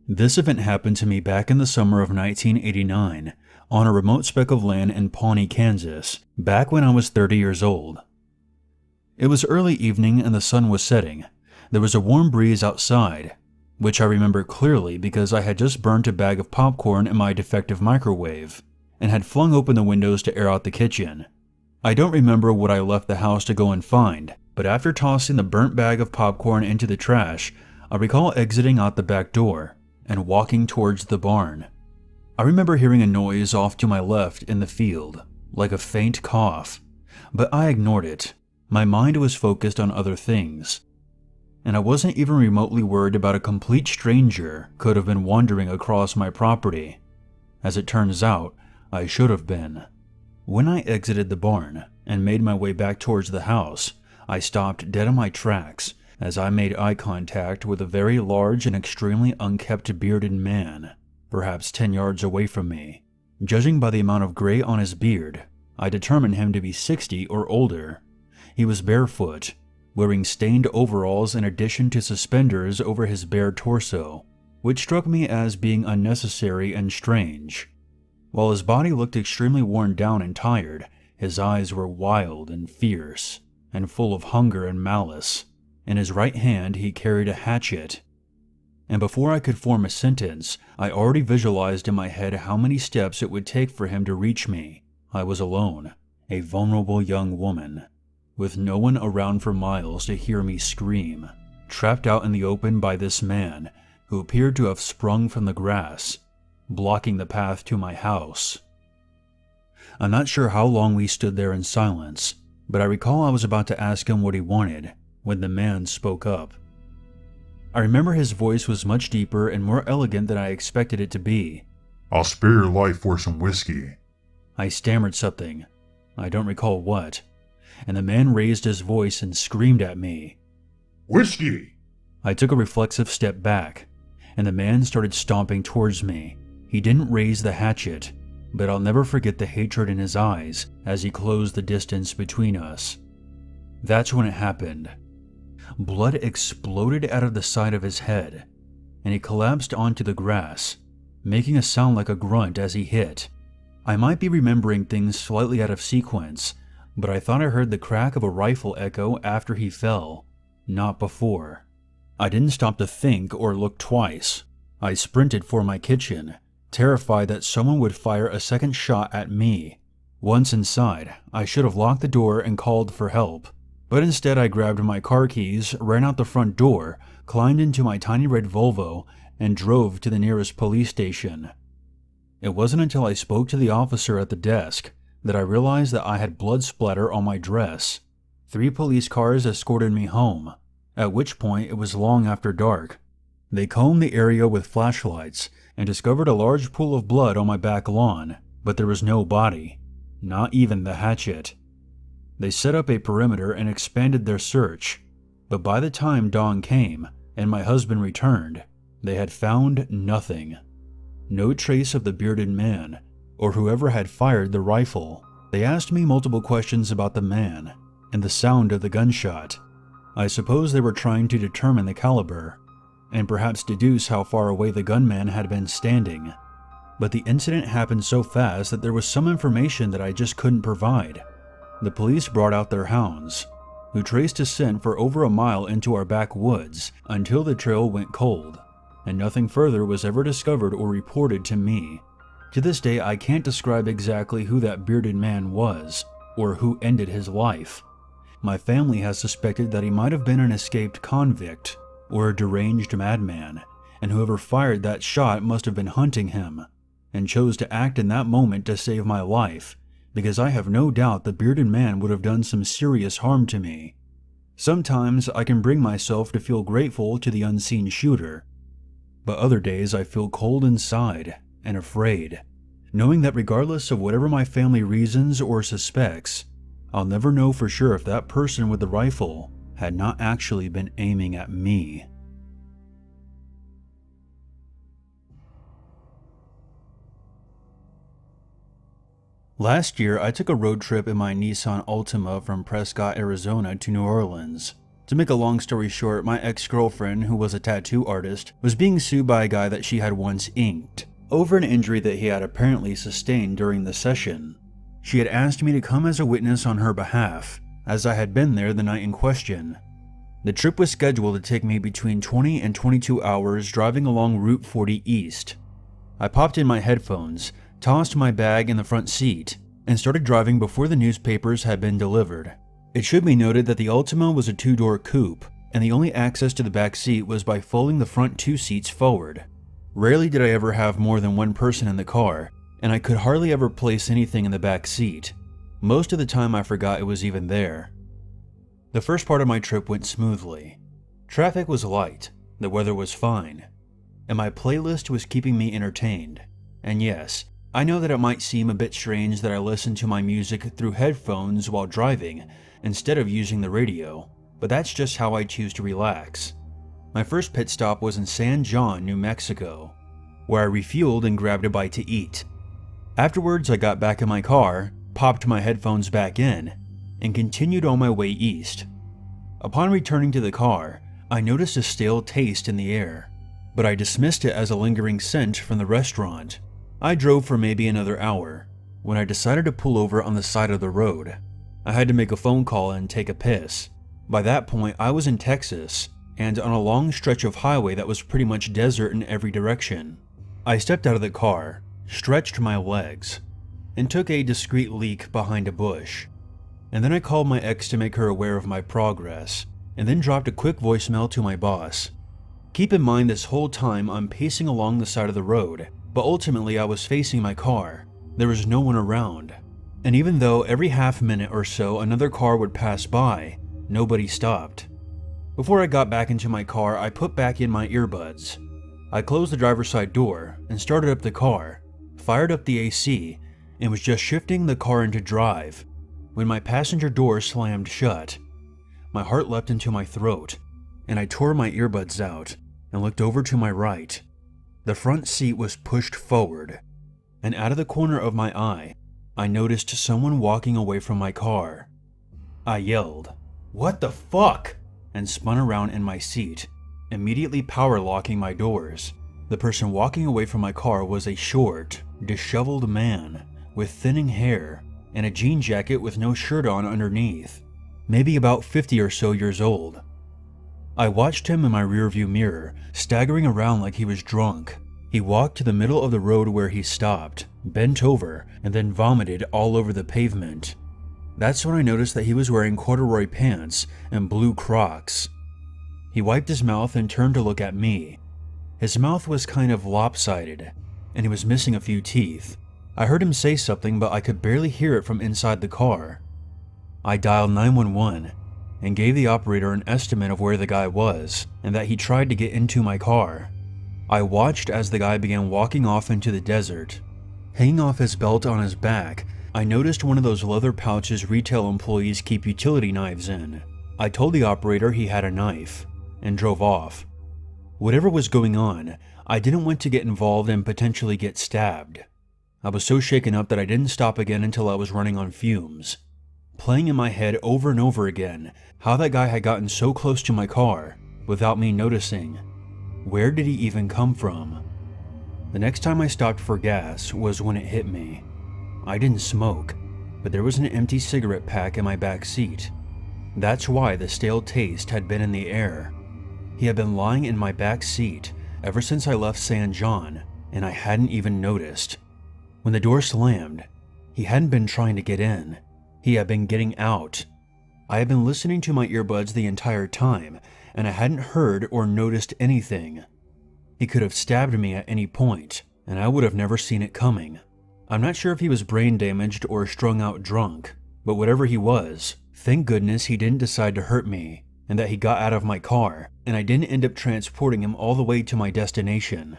This event happened to me back in the summer of 1989 on a remote speck of land in Pawnee, Kansas, back when I was 30 years old. It was early evening and the sun was setting. There was a warm breeze outside, which I remember clearly because I had just burnt a bag of popcorn in my defective microwave and had flung open the windows to air out the kitchen. I don't remember what I left the house to go and find, but after tossing the burnt bag of popcorn into the trash, I recall exiting out the back door and walking towards the barn. I remember hearing a noise off to my left in the field, like a faint cough, but I ignored it. My mind was focused on other things, and I wasn't even remotely worried about a complete stranger could have been wandering across my property. As it turns out, I should have been. When I exited the barn and made my way back towards the house, I stopped dead in my tracks as I made eye contact with a very large and extremely unkempt bearded man, perhaps 10 yards away from me. Judging by the amount of gray on his beard, I determined him to be 60 or older. He was barefoot, wearing stained overalls in addition to suspenders over his bare torso, which struck me as being unnecessary and strange. While his body looked extremely worn down and tired, his eyes were wild and fierce, and full of hunger and malice. In his right hand he carried a hatchet. And before I could form a sentence, I already visualized in my head how many steps it would take for him to reach me. I was alone, a vulnerable young woman, with no one around for miles to hear me scream, trapped out in the open by this man who appeared to have sprung from the grass, blocking the path to my house. I'm not sure how long we stood there in silence, but I recall I was about to ask him what he wanted when the man spoke up. I remember his voice was much deeper and more elegant than I expected it to be. "I'll spare your life for some whiskey." I stammered something, I don't recall what, and the man raised his voice and screamed at me. "Whiskey!" I took a reflexive step back, and the man started stomping towards me. He didn't raise the hatchet, but I'll never forget the hatred in his eyes as he closed the distance between us. That's when it happened. Blood exploded out of the side of his head, and he collapsed onto the grass, making a sound like a grunt as he hit. I might be remembering things slightly out of sequence, but I thought I heard the crack of a rifle echo after he fell, not before. I didn't stop to think or look twice. I sprinted for my kitchen, terrified that someone would fire a second shot at me. Once inside, I should have locked the door and called for help. But instead I grabbed my car keys, ran out the front door, climbed into my tiny red Volvo, and drove to the nearest police station. It wasn't until I spoke to the officer at the desk that I realized that I had blood splatter on my dress. 3 police cars escorted me home, at which point it was long after dark. They combed the area with flashlights and discovered a large pool of blood on my back lawn, but there was no body, not even the hatchet. They set up a perimeter and expanded their search, but by the time dawn came and my husband returned, they had found nothing. No trace of the bearded man, or whoever had fired the rifle. They asked me multiple questions about the man and the sound of the gunshot. I suppose they were trying to determine the caliber, and perhaps deduce how far away the gunman had been standing. But the incident happened so fast that there was some information that I just couldn't provide. The police brought out their hounds, who traced a scent for over a mile into our backwoods until the trail went cold, and nothing further was ever discovered or reported to me. To this day, I can't describe exactly who that bearded man was, or who ended his life. My family has suspected that he might have been an escaped convict, or a deranged madman, and whoever fired that shot must have been hunting him, and chose to act in that moment to save my life, because I have no doubt the bearded man would have done some serious harm to me. Sometimes I can bring myself to feel grateful to the unseen shooter, but other days I feel cold inside and afraid, knowing that regardless of whatever my family reasons or suspects, I'll never know for sure if that person with the rifle had not actually been aiming at me. Last year, I took a road trip in my Nissan Altima from Prescott, Arizona to New Orleans. To make a long story short, my ex-girlfriend, who was a tattoo artist, was being sued by a guy that she had once inked over an injury that he had apparently sustained during the session. She had asked me to come as a witness on her behalf, as I had been there the night in question. The trip was scheduled to take me between 20 and 22 hours driving along Route 40 East. I popped in my headphones, tossed my bag in the front seat, and started driving before the newspapers had been delivered. It should be noted that the Altima was a two-door coupe, and the only access to the back seat was by folding the front two seats forward. Rarely did I ever have more than one person in the car, and I could hardly ever place anything in the back seat. Most of the time I forgot it was even there. The first part of my trip went smoothly. Traffic was light, the weather was fine, and my playlist was keeping me entertained. And yes, I know that it might seem a bit strange that I listen to my music through headphones while driving instead of using the radio, but that's just how I choose to relax. My first pit stop was in San Juan, New Mexico, where I refueled and grabbed a bite to eat. Afterwards, I got back in my car, popped my headphones back in, and continued on my way east. Upon returning to the car, I noticed a stale taste in the air, but I dismissed it as a lingering scent from the restaurant. I drove for maybe another hour, when I decided to pull over on the side of the road. I had to make a phone call and take a piss. By that point, I was in Texas, and on a long stretch of highway that was pretty much desert in every direction. I stepped out of the car, stretched my legs, and took a discreet leak behind a bush. And then I called my ex to make her aware of my progress, and then dropped a quick voicemail to my boss. Keep in mind this whole time I'm pacing along the side of the road, but ultimately I was facing my car. There was no one around. And even though every half minute or so another car would pass by, nobody stopped. Before I got back into my car, I put back in my earbuds. I closed the driver's side door and started up the car, fired up the AC, and was just shifting the car into drive when my passenger door slammed shut. My heart leapt into my throat, and I tore my earbuds out and looked over to my right. The front seat was pushed forward, and out of the corner of my eye, I noticed someone walking away from my car. I yelled, "What the fuck?" and spun around in my seat, immediately power locking my doors. The person walking away from my car was a short, disheveled man with thinning hair and a jean jacket with no shirt on underneath, maybe about 50 or so years old. I watched him in my rearview mirror, staggering around like he was drunk. He walked to the middle of the road where he stopped, bent over, and then vomited all over the pavement. That's when I noticed that he was wearing corduroy pants and blue Crocs. He wiped his mouth and turned to look at me. His mouth was kind of lopsided, and he was missing a few teeth. I heard him say something, but I could barely hear it from inside the car. I dialed 911 and gave the operator an estimate of where the guy was and that he tried to get into my car. I watched as the guy began walking off into the desert. Hanging off his belt on his back, I noticed one of those leather pouches retail employees keep utility knives in. I told the operator he had a knife and drove off. Whatever was going on, I didn't want to get involved and potentially get stabbed. I was so shaken up that I didn't stop again until I was running on fumes, playing in my head over and over again how that guy had gotten so close to my car without me noticing. Where did he even come from? The next time I stopped for gas was when it hit me. I didn't smoke, but there was an empty cigarette pack in my back seat. That's why the stale taste had been in the air. He had been lying in my back seat ever since I left San Juan, and I hadn't even noticed. When the door slammed, he hadn't been trying to get in. He had been getting out. I had been listening to my earbuds the entire time, and I hadn't heard or noticed anything. He could have stabbed me at any point, and I would have never seen it coming. I'm not sure if he was brain damaged or strung out drunk, but whatever he was, thank goodness he didn't decide to hurt me, and that he got out of my car, and I didn't end up transporting him all the way to my destination.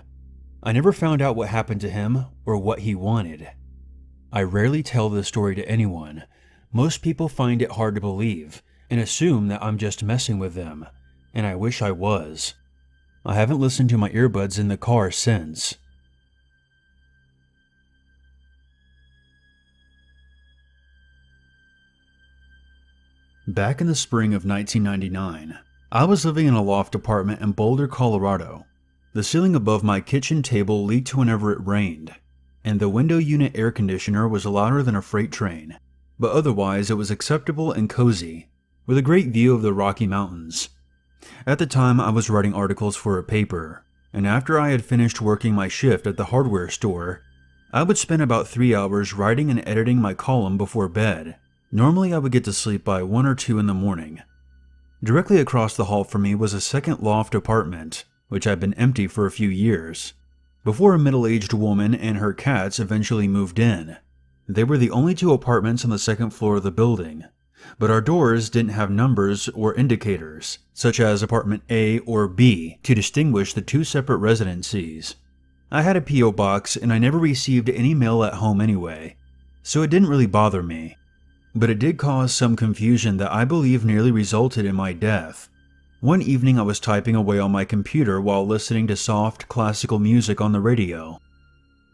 I never found out what happened to him or what he wanted. I rarely tell this story to anyone. Most people find it hard to believe and assume that I'm just messing with them, and I wish I was. I haven't listened to my earbuds in the car since. Back in the spring of 1999, I was living in a loft apartment in Boulder, Colorado. The ceiling above my kitchen table leaked whenever it rained, and the window unit air conditioner was louder than a freight train, but otherwise it was acceptable and cozy, with a great view of the Rocky Mountains. At the time, I was writing articles for a paper, and after I had finished working my shift at the hardware store, I would spend about 3 hours writing and editing my column before bed. Normally, I would get to sleep by 1 or 2 in the morning. Directly across the hall from me was a second loft apartment, which had been empty for a few years, before a middle-aged woman and her cats eventually moved in. They were the only 2 apartments on the second floor of the building, but our doors didn't have numbers or indicators, such as apartment A or B, to distinguish the 2 separate residencies. I had a P.O. box and I never received any mail at home anyway, so it didn't really bother me. But it did cause some confusion that I believe nearly resulted in my death. One evening I was typing away on my computer while listening to soft, classical music on the radio.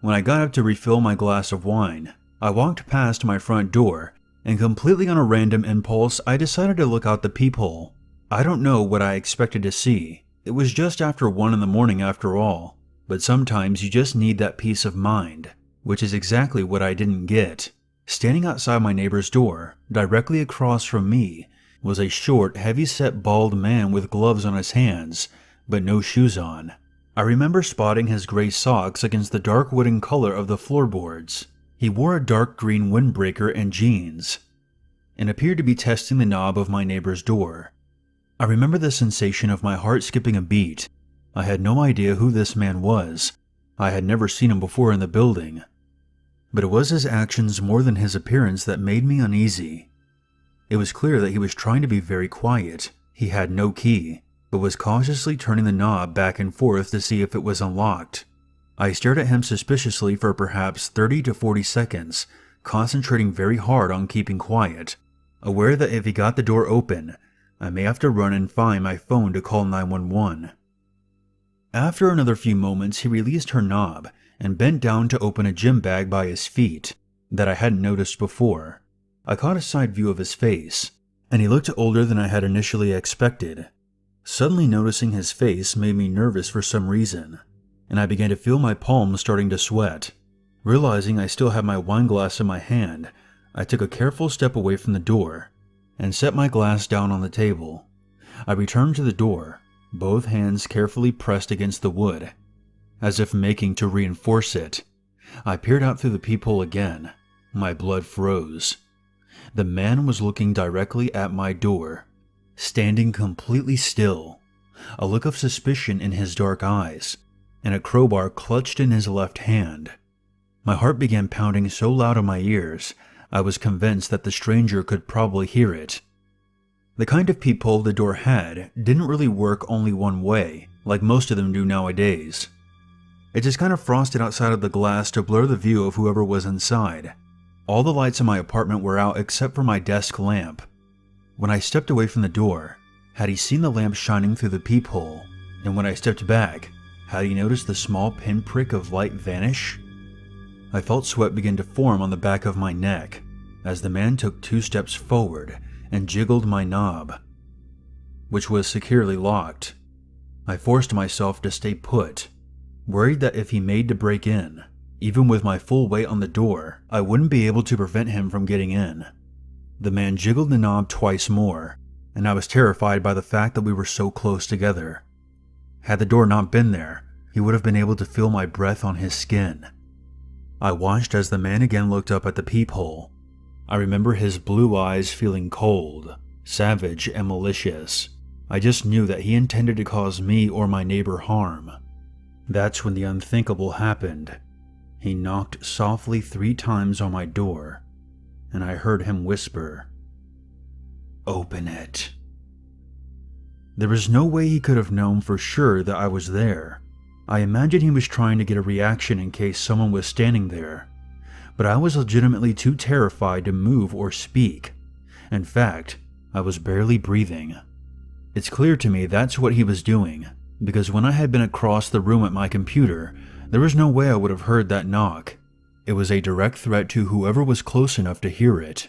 When I got up to refill my glass of wine, I walked past my front door, and completely on a random impulse, I decided to look out the peephole. I don't know what I expected to see. It was just after 1 in the morning after all, but sometimes you just need that peace of mind, which is exactly what I didn't get. Standing outside my neighbor's door, directly across from me, was a short, heavy-set bald man with gloves on his hands, but no shoes on. I remember spotting his gray socks against the dark wooden color of the floorboards. He wore a dark green windbreaker and jeans, and appeared to be testing the knob of my neighbor's door. I remember the sensation of my heart skipping a beat. I had no idea who this man was. I had never seen him before in the building. But it was his actions more than his appearance that made me uneasy. It was clear that he was trying to be very quiet. He had no key, but was cautiously turning the knob back and forth to see if it was unlocked. I stared at him suspiciously for perhaps 30 to 40 seconds, concentrating very hard on keeping quiet, aware that if he got the door open, I may have to run and find my phone to call 911. After another few moments, he released her knob and bent down to open a gym bag by his feet that I hadn't noticed before. I caught a side view of his face, and he looked older than I had initially expected. Suddenly noticing his face made me nervous for some reason, and I began to feel my palms starting to sweat. Realizing I still had my wine glass in my hand, I took a careful step away from the door and set my glass down on the table. I returned to the door, both hands carefully pressed against the wood, as if making to reinforce it. I peered out through the peephole again. My blood froze. The man was looking directly at my door, standing completely still, a look of suspicion in his dark eyes, and a crowbar clutched in his left hand. My heart began pounding so loud in my ears, I was convinced that the stranger could probably hear it. The kind of peephole the door had didn't really work only one way, like most of them do nowadays. It just kind of frosted outside of the glass to blur the view of whoever was inside. All the lights in my apartment were out except for my desk lamp. When I stepped away from the door, had he seen the lamp shining through the peephole? And when I stepped back, had he noticed the small pinprick of light vanish? I felt sweat begin to form on the back of my neck as the man took 2 steps forward and jiggled my knob, which was securely locked. I forced myself to stay put, worried that if he made to break in, even with my full weight on the door, I wouldn't be able to prevent him from getting in. The man jiggled the knob twice more, and I was terrified by the fact that we were so close together. Had the door not been there, he would have been able to feel my breath on his skin. I watched as the man again looked up at the peephole. I remember his blue eyes feeling cold, savage, and malicious. I just knew that he intended to cause me or my neighbor harm. That's when the unthinkable happened. He knocked softly 3 times on my door, and I heard him whisper, "Open it." There was no way he could have known for sure that I was there. I imagined he was trying to get a reaction in case someone was standing there, but I was legitimately too terrified to move or speak. In fact, I was barely breathing. It's clear to me that's what he was doing, because when I had been across the room at my computer, there was no way I would have heard that knock. It was a direct threat to whoever was close enough to hear it.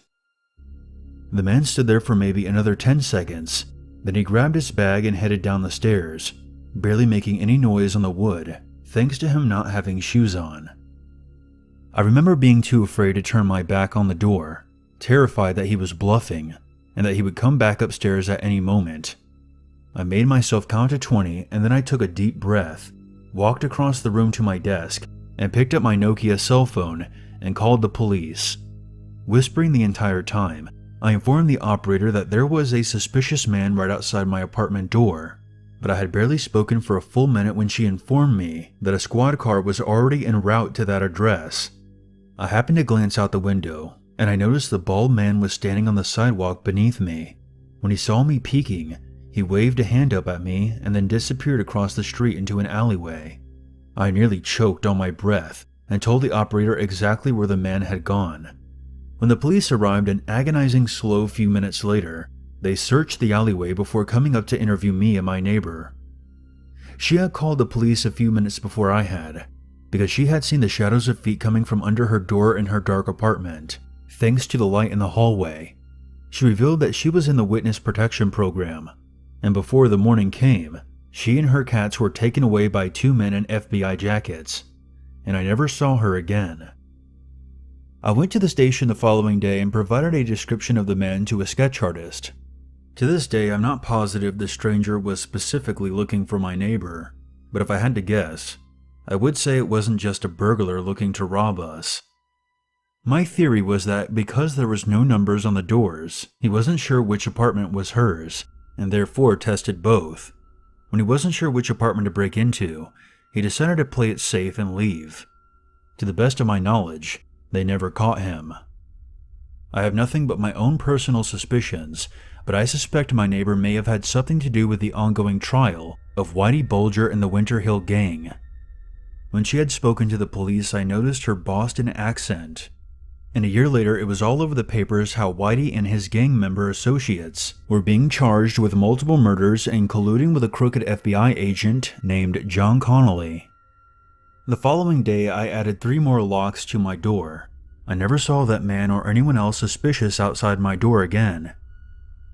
The man stood there for maybe another 10 seconds, then he grabbed his bag and headed down the stairs, barely making any noise on the wood, thanks to him not having shoes on. I remember being too afraid to turn my back on the door, terrified that he was bluffing and that he would come back upstairs at any moment. I made myself count to 20 and then I took a deep breath, walked across the room to my desk, and picked up my Nokia cell phone and called the police. Whispering the entire time, I informed the operator that there was a suspicious man right outside my apartment door, but I had barely spoken for a full minute when she informed me that a squad car was already en route to that address. I happened to glance out the window, and I noticed the bald man was standing on the sidewalk beneath me. When he saw me peeking, he waved a hand up at me and then disappeared across the street into an alleyway. I nearly choked on my breath and told the operator exactly where the man had gone. When the police arrived an agonizing slow few minutes later, they searched the alleyway before coming up to interview me and my neighbor. She had called the police a few minutes before I had, because she had seen the shadows of feet coming from under her door in her dark apartment, thanks to the light in the hallway. She revealed that she was in the witness protection program, and before the morning came, she and her cats were taken away by 2 men in FBI jackets, and I never saw her again. I went to the station the following day and provided a description of the man to a sketch artist. To this day, I'm not positive the stranger was specifically looking for my neighbor, but if I had to guess, I would say it wasn't just a burglar looking to rob us. My theory was that because there was no numbers on the doors, he wasn't sure which apartment was hers, and therefore tested both. When he wasn't sure which apartment to break into, he decided to play it safe and leave. To the best of my knowledge, they never caught him. I have nothing but my own personal suspicions, but I suspect my neighbor may have had something to do with the ongoing trial of Whitey Bulger and the Winter Hill Gang. When she had spoken to the police, I noticed her Boston accent, and a year later it was all over the papers how Whitey and his gang member associates were being charged with multiple murders and colluding with a crooked FBI agent named John Connolly. The following day, I added 3 more locks to my door. I never saw that man or anyone else suspicious outside my door again.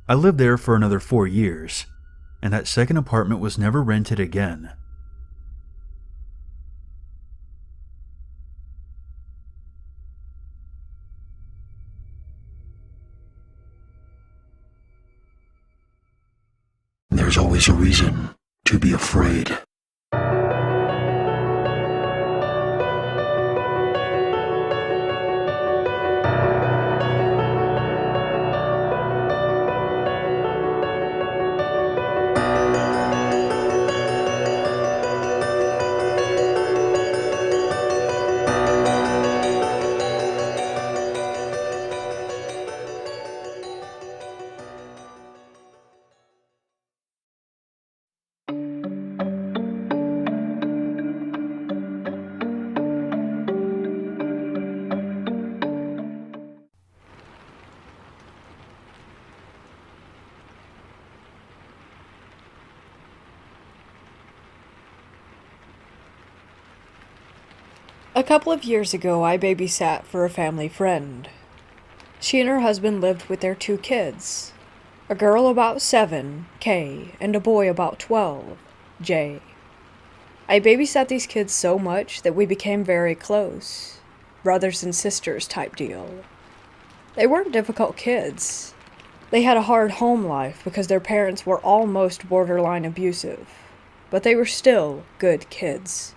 I lived there for another 4 years, and that second apartment was never rented again. There's always a reason to be afraid. A couple of years ago, I babysat for a family friend. She and her husband lived with their 2 kids, a girl about 7, Kay, and a boy about 12, Jay. I babysat these kids so much that we became very close, brothers and sisters type deal. They weren't difficult kids. They had a hard home life because their parents were almost borderline abusive, but they were still good kids.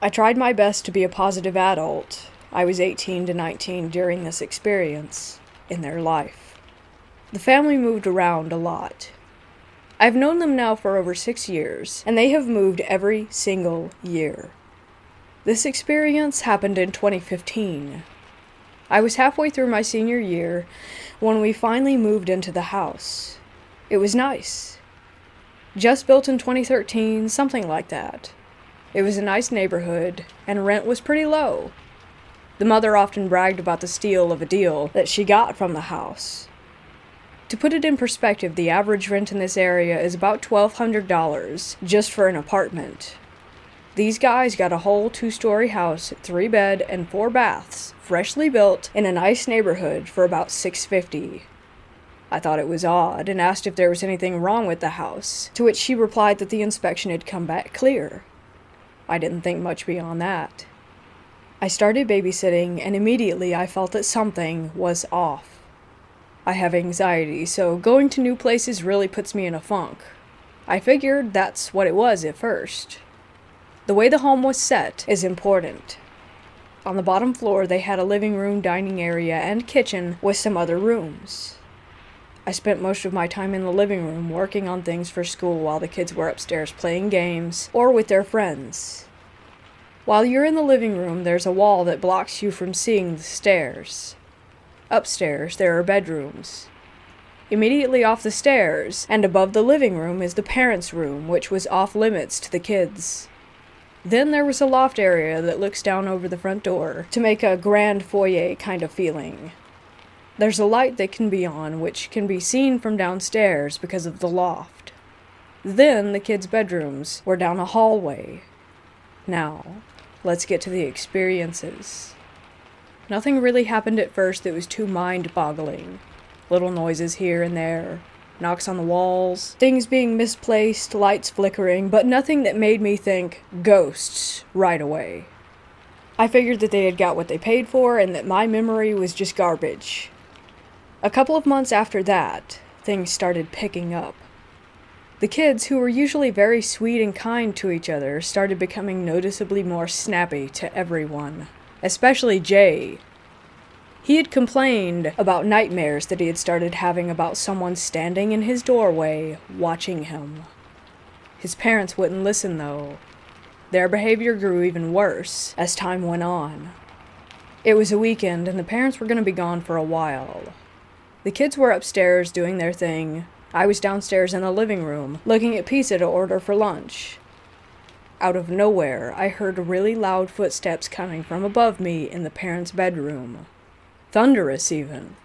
I tried my best to be a positive adult. I was 18 to 19 during this experience in their life. The family moved around a lot. I've known them now for over 6 years, and they have moved every single year. This experience happened in 2015. I was halfway through my senior year when we finally moved into the house. It was nice. Just built in 2013, something like that. It was a nice neighborhood, and rent was pretty low. The mother often bragged about the steal of a deal that she got from the house. To put it in perspective, the average rent in this area is about $1,200 just for an apartment. These guys got a whole 2-story house, 3 bed and 4 baths, freshly built in a nice neighborhood for about $650. I thought it was odd and asked if there was anything wrong with the house, to which she replied that the inspection had come back clear. I didn't think much beyond that. I started babysitting, and immediately I felt that something was off. I have anxiety, so going to new places really puts me in a funk. I figured that's what it was at first. The way the home was set is important. On the bottom floor, they had a living room, dining area, and kitchen with some other rooms. I spent most of my time in the living room working on things for school while the kids were upstairs playing games or with their friends. While you're in the living room, there's a wall that blocks you from seeing the stairs. Upstairs, there are bedrooms. Immediately off the stairs and above the living room is the parents' room, which was off limits to the kids. Then there was a loft area that looks down over the front door to make a grand foyer kind of feeling. There's a light that can be on, which can be seen from downstairs because of the loft. Then the kids' bedrooms were down a hallway. Now, let's get to the experiences. Nothing really happened at first that was too mind-boggling. Little noises here and there, knocks on the walls, things being misplaced, lights flickering, but nothing that made me think ghosts right away. I figured that they had got what they paid for and that my memory was just garbage. A couple of months after that, things started picking up. The kids, who were usually very sweet and kind to each other, started becoming noticeably more snappy to everyone, especially Jay. He had complained about nightmares that he had started having about someone standing in his doorway, watching him. His parents wouldn't listen, though. Their behavior grew even worse as time went on. It was a weekend, and the parents were going to be gone for a while. The kids were upstairs doing their thing. I was downstairs in the living room, looking at pizza to order for lunch. Out of nowhere, I heard really loud footsteps coming from above me in the parents' bedroom. Thunderous, even.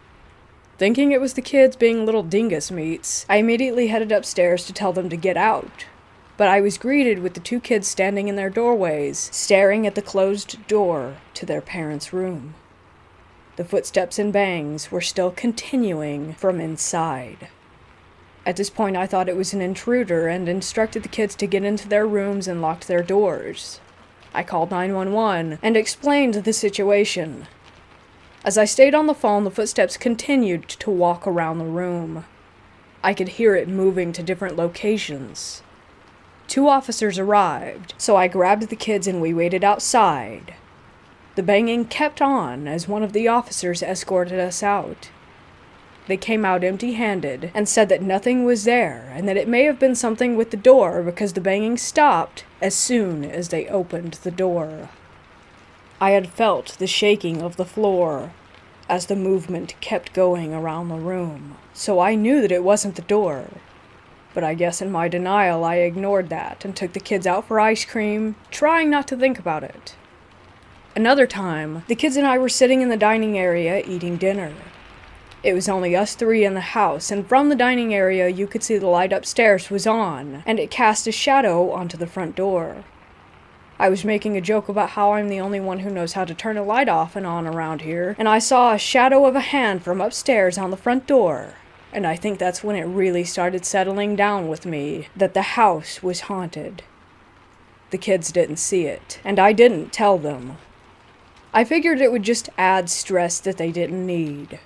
Thinking it was the kids being little dingus meats, I immediately headed upstairs to tell them to get out. But I was greeted with the two kids standing in their doorways, staring at the closed door to their parents' room. The footsteps and bangs were still continuing from inside. At this point, I thought it was an intruder and instructed the kids to get into their rooms and locked their doors. I called 911 and explained the situation. As I stayed on the phone, the footsteps continued to walk around the room. I could hear it moving to different locations. 2 officers arrived, so I grabbed the kids and we waited outside. The banging kept on as one of the officers escorted us out. They came out empty-handed and said that nothing was there and that it may have been something with the door because the banging stopped as soon as they opened the door. I had felt the shaking of the floor as the movement kept going around the room, so I knew that it wasn't the door. But I guess in my denial I ignored that and took the kids out for ice cream, trying not to think about it. Another time, the kids and I were sitting in the dining area eating dinner. It was only us 3 in the house, and from the dining area you could see the light upstairs was on, and it cast a shadow onto the front door. I was making a joke about how I'm the only one who knows how to turn a light off and on around here, and I saw a shadow of a hand from upstairs on the front door, and I think that's when it really started settling down with me that the house was haunted. The kids didn't see it, and I didn't tell them. I figured it would just add stress that they didn't need.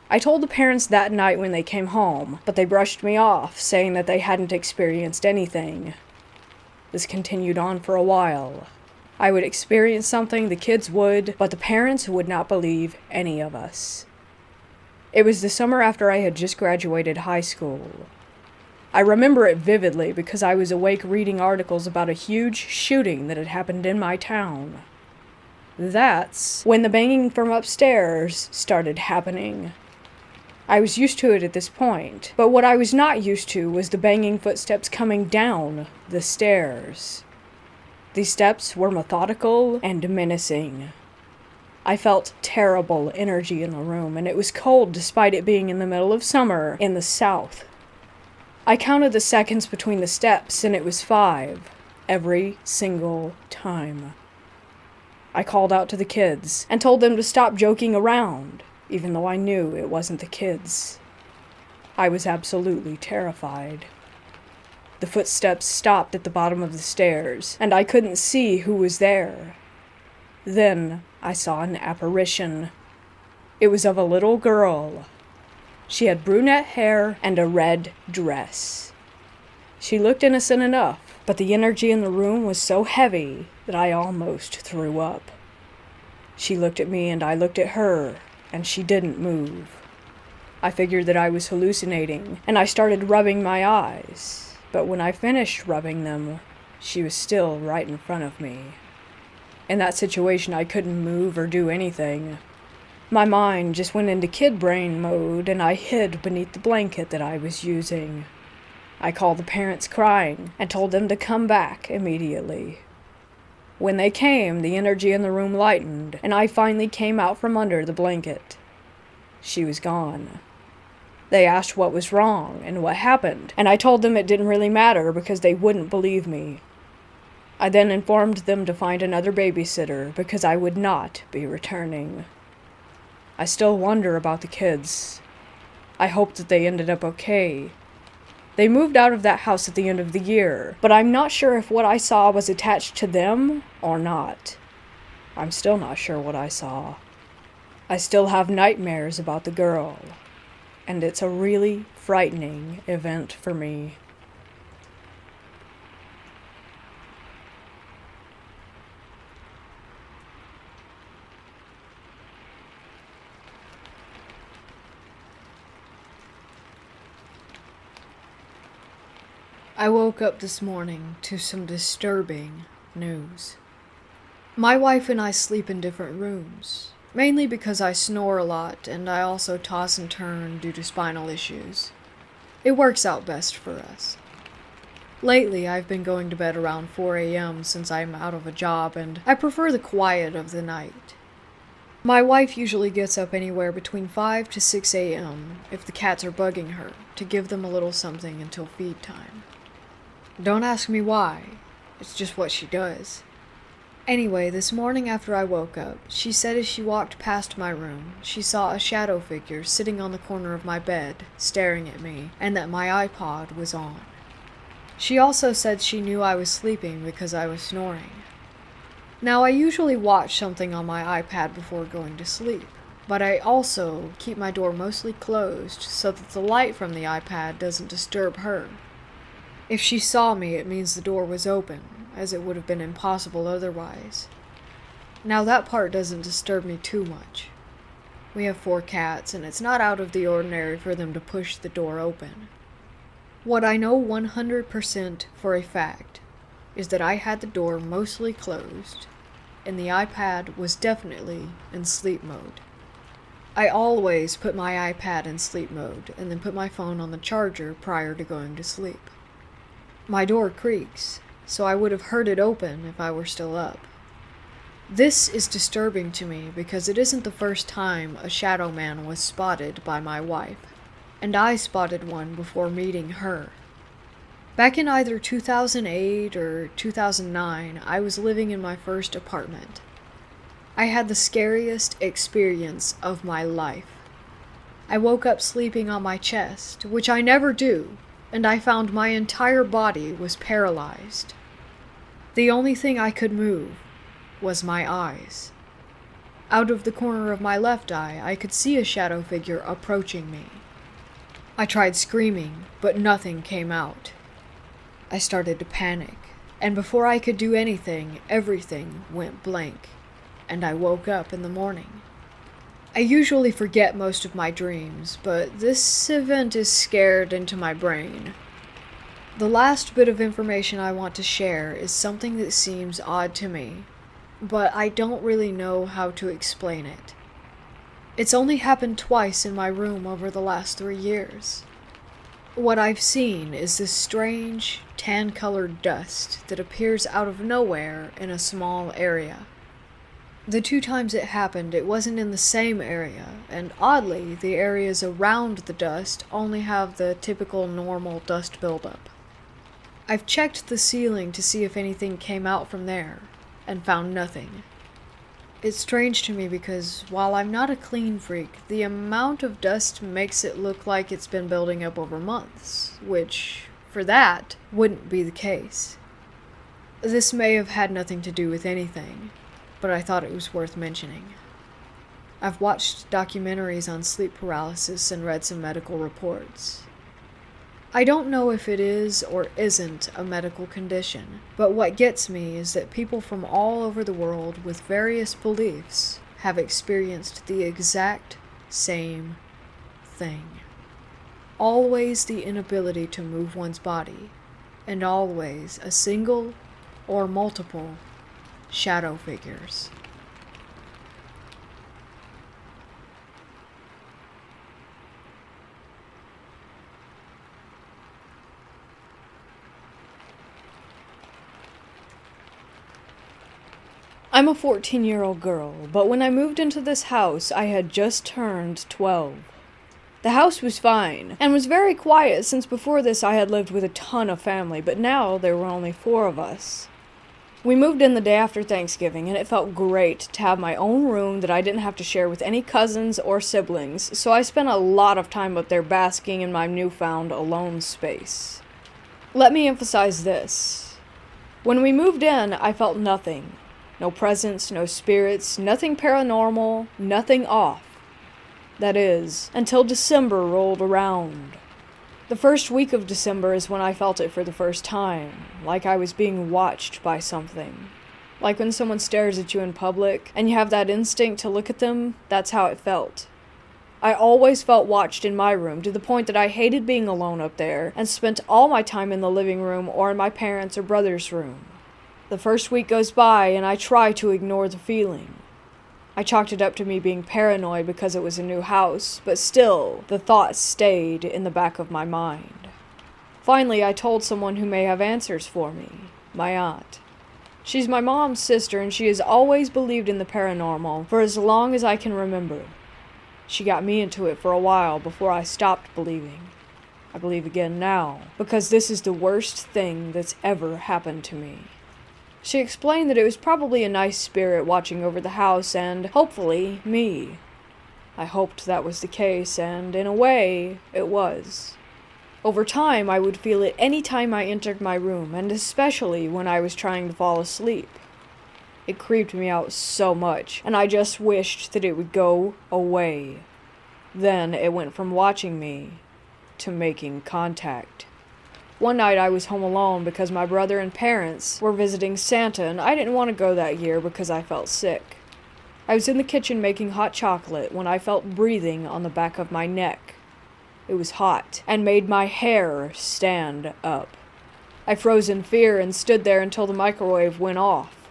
I told the parents that night when they came home, but they brushed me off, saying that they hadn't experienced anything. This continued on for a while. I would experience something, the kids would, but the parents would not believe any of us. It was the summer after I had just graduated high school. I remember it vividly because I was awake reading articles about a huge shooting that had happened in my town. That's when the banging from upstairs started happening. I was used to it at this point, but what I was not used to was the banging footsteps coming down the stairs. These steps were methodical and menacing. I felt terrible energy in the room, and it was cold despite it being in the middle of summer in the south. I counted the seconds between the steps, and it was 5, every single time. I called out to the kids and told them to stop joking around, even though I knew it wasn't the kids. I was absolutely terrified. The footsteps stopped at the bottom of the stairs, and I couldn't see who was there. Then I saw an apparition. It was of a little girl. She had brunette hair and a red dress. She looked innocent enough, but the energy in the room was so heavy that I almost threw up. She looked at me and I looked at her, and she didn't move. I figured that I was hallucinating, and I started rubbing my eyes, but when I finished rubbing them, she was still right in front of me. In that situation, I couldn't move or do anything. My mind just went into kid brain mode, and I hid beneath the blanket that I was using. I called the parents crying and told them to come back immediately. When they came, the energy in the room lightened, and I finally came out from under the blanket. She was gone. They asked what was wrong and what happened, and I told them it didn't really matter because they wouldn't believe me. I then informed them to find another babysitter because I would not be returning. I still wonder about the kids. I hope that they ended up okay. They moved out of that house at the end of the year, but I'm not sure if what I saw was attached to them or not. I'm still not sure what I saw. I still have nightmares about the girl, and it's a really frightening event for me. I woke up this morning to some disturbing news. My wife and I sleep in different rooms, mainly because I snore a lot and I also toss and turn due to spinal issues. It works out best for us. Lately, I've been going to bed around 4 a.m. since I'm out of a job and I prefer the quiet of the night. My wife usually gets up anywhere between 5 to 6 a.m. if the cats are bugging her to give them a little something until feed time. Don't ask me why, it's just what she does. Anyway, this morning after I woke up, she said as she walked past my room, she saw a shadow figure sitting on the corner of my bed, staring at me, and that my iPod was on. She also said she knew I was sleeping because I was snoring. Now, I usually watch something on my iPad before going to sleep, but I also keep my door mostly closed so that the light from the iPad doesn't disturb her. If she saw me, it means the door was open, as it would have been impossible otherwise. Now that part doesn't disturb me too much. We have 4 cats, and it's not out of the ordinary for them to push the door open. What I know 100% for a fact is that I had the door mostly closed, and the iPad was definitely in sleep mode. I always put my iPad in sleep mode, and then put my phone on the charger prior to going to sleep. My door creaks, so I would have heard it open if I were still up. This is disturbing to me because it isn't the first time a shadow man was spotted by my wife, and I spotted one before meeting her. Back in either 2008 or 2009, I was living in my first apartment. I had the scariest experience of my life. I woke up sleeping on my chest, which I never do, and I found my entire body was paralyzed. The only thing I could move was my eyes. Out of the corner of my left eye, I could see a shadow figure approaching me. I tried screaming, but nothing came out. I started to panic, and before I could do anything, everything went blank, and I woke up in the morning. I usually forget most of my dreams, but this event is scared into my brain. The last bit of information I want to share is something that seems odd to me, but I don't really know how to explain it. It's only happened twice in my room over the last 3 years. What I've seen is this strange, tan-colored dust that appears out of nowhere in a small area. The 2 times it happened, it wasn't in the same area, and oddly, the areas around the dust only have the typical normal dust buildup. I've checked the ceiling to see if anything came out from there, and found nothing. It's strange to me because while I'm not a clean freak, the amount of dust makes it look like it's been building up over months, which, for that, wouldn't be the case. This may have had nothing to do with anything, but I thought it was worth mentioning. I've watched documentaries on sleep paralysis and read some medical reports. I don't know if it is or isn't a medical condition, but what gets me is that people from all over the world with various beliefs have experienced the exact same thing. Always the inability to move one's body, and always a single or multiple shadow figures. I'm a 14-year-old girl, but when I moved into this house, I had just turned 12. The house was fine, and was very quiet since before this I had lived with a ton of family, but now there were only 4 of us. We moved in the day after Thanksgiving, and it felt great to have my own room that I didn't have to share with any cousins or siblings, so I spent a lot of time up there basking in my newfound alone space. Let me emphasize this. When we moved in, I felt nothing. No presence, no spirits, nothing paranormal, nothing off. That is, until December rolled around. The first week of December is when I felt it for the first time, like I was being watched by something. Like when someone stares at you in public, and you have that instinct to look at them, that's how it felt. I always felt watched in my room, to the point that I hated being alone up there, and spent all my time in the living room or in my parents' or brother's room. The first week goes by, and I try to ignore the feeling. I chalked it up to me being paranoid because it was a new house, but still, the thoughts stayed in the back of my mind. Finally, I told someone who may have answers for me, my aunt. She's my mom's sister, and she has always believed in the paranormal for as long as I can remember. She got me into it for a while before I stopped believing. I believe again now, because this is the worst thing that's ever happened to me. She explained that it was probably a nice spirit watching over the house and, hopefully, me. I hoped that was the case, and in a way, it was. Over time, I would feel it any time I entered my room, and especially when I was trying to fall asleep. It creeped me out so much, and I just wished that it would go away. Then it went from watching me to making contact. One night I was home alone because my brother and parents were visiting Santa, and I didn't want to go that year because I felt sick. I was in the kitchen making hot chocolate when I felt breathing on the back of my neck. It was hot and made my hair stand up. I froze in fear and stood there until the microwave went off.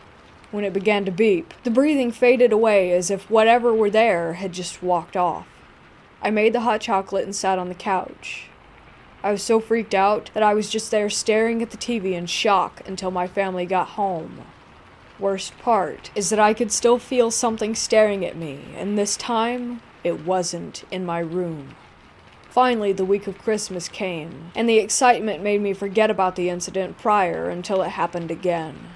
When it began to beep, the breathing faded away as if whatever were there had just walked off. I made the hot chocolate and sat on the couch. I was so freaked out that I was just there staring at the TV in shock until my family got home. Worst part is that I could still feel something staring at me, and this time, it wasn't in my room. Finally, the week of Christmas came, and the excitement made me forget about the incident prior until it happened again.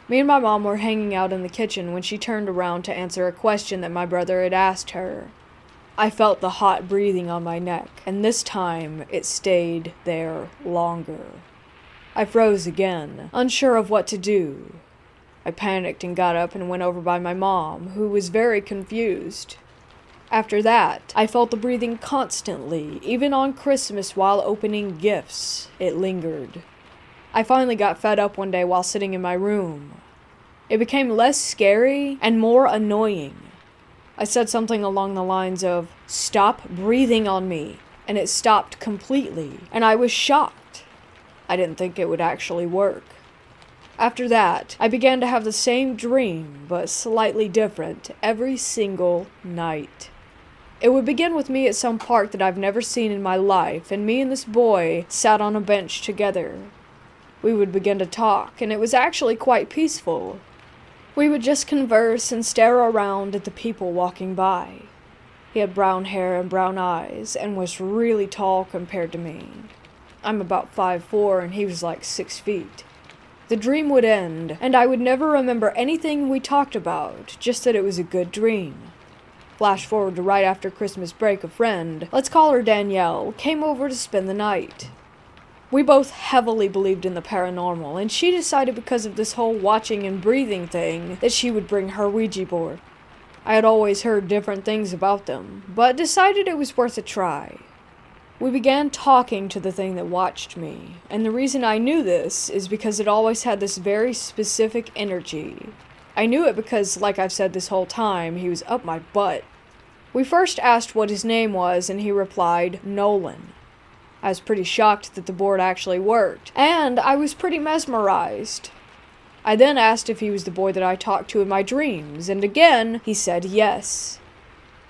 Me and my mom were hanging out in the kitchen when she turned around to answer a question that my brother had asked her. I felt the hot breathing on my neck, and this time it stayed there longer. I froze again, unsure of what to do. I panicked and got up and went over by my mom, who was very confused. After that, I felt the breathing constantly, even on Christmas while opening gifts. It lingered. I finally got fed up one day while sitting in my room. It became less scary and more annoying. I said something along the lines of, "Stop breathing on me," and it stopped completely, and I was shocked. I didn't think it would actually work. After that, I began to have the same dream, but slightly different, every single night. It would begin with me at some park that I've never seen in my life, and me and this boy sat on a bench together. We would begin to talk, and it was actually quite peaceful. We would just converse and stare around at the people walking by. He had brown hair and brown eyes, and was really tall compared to me. I'm about 5'4", and he was like 6 feet. The dream would end, and I would never remember anything we talked about, just that it was a good dream. Flash forward to right after Christmas break, a friend, let's call her Danielle, came over to spend the night. We both heavily believed in the paranormal, and she decided because of this whole watching and breathing thing that she would bring her Ouija board. I had always heard different things about them, but decided it was worth a try. We began talking to the thing that watched me, and the reason I knew this is because it always had this very specific energy. I knew it because, like I've said this whole time, he was up my butt. We first asked what his name was, and he replied, Nolan. I was pretty shocked that the board actually worked, and I was pretty mesmerized. I then asked if he was the boy that I talked to in my dreams, and again, he said yes.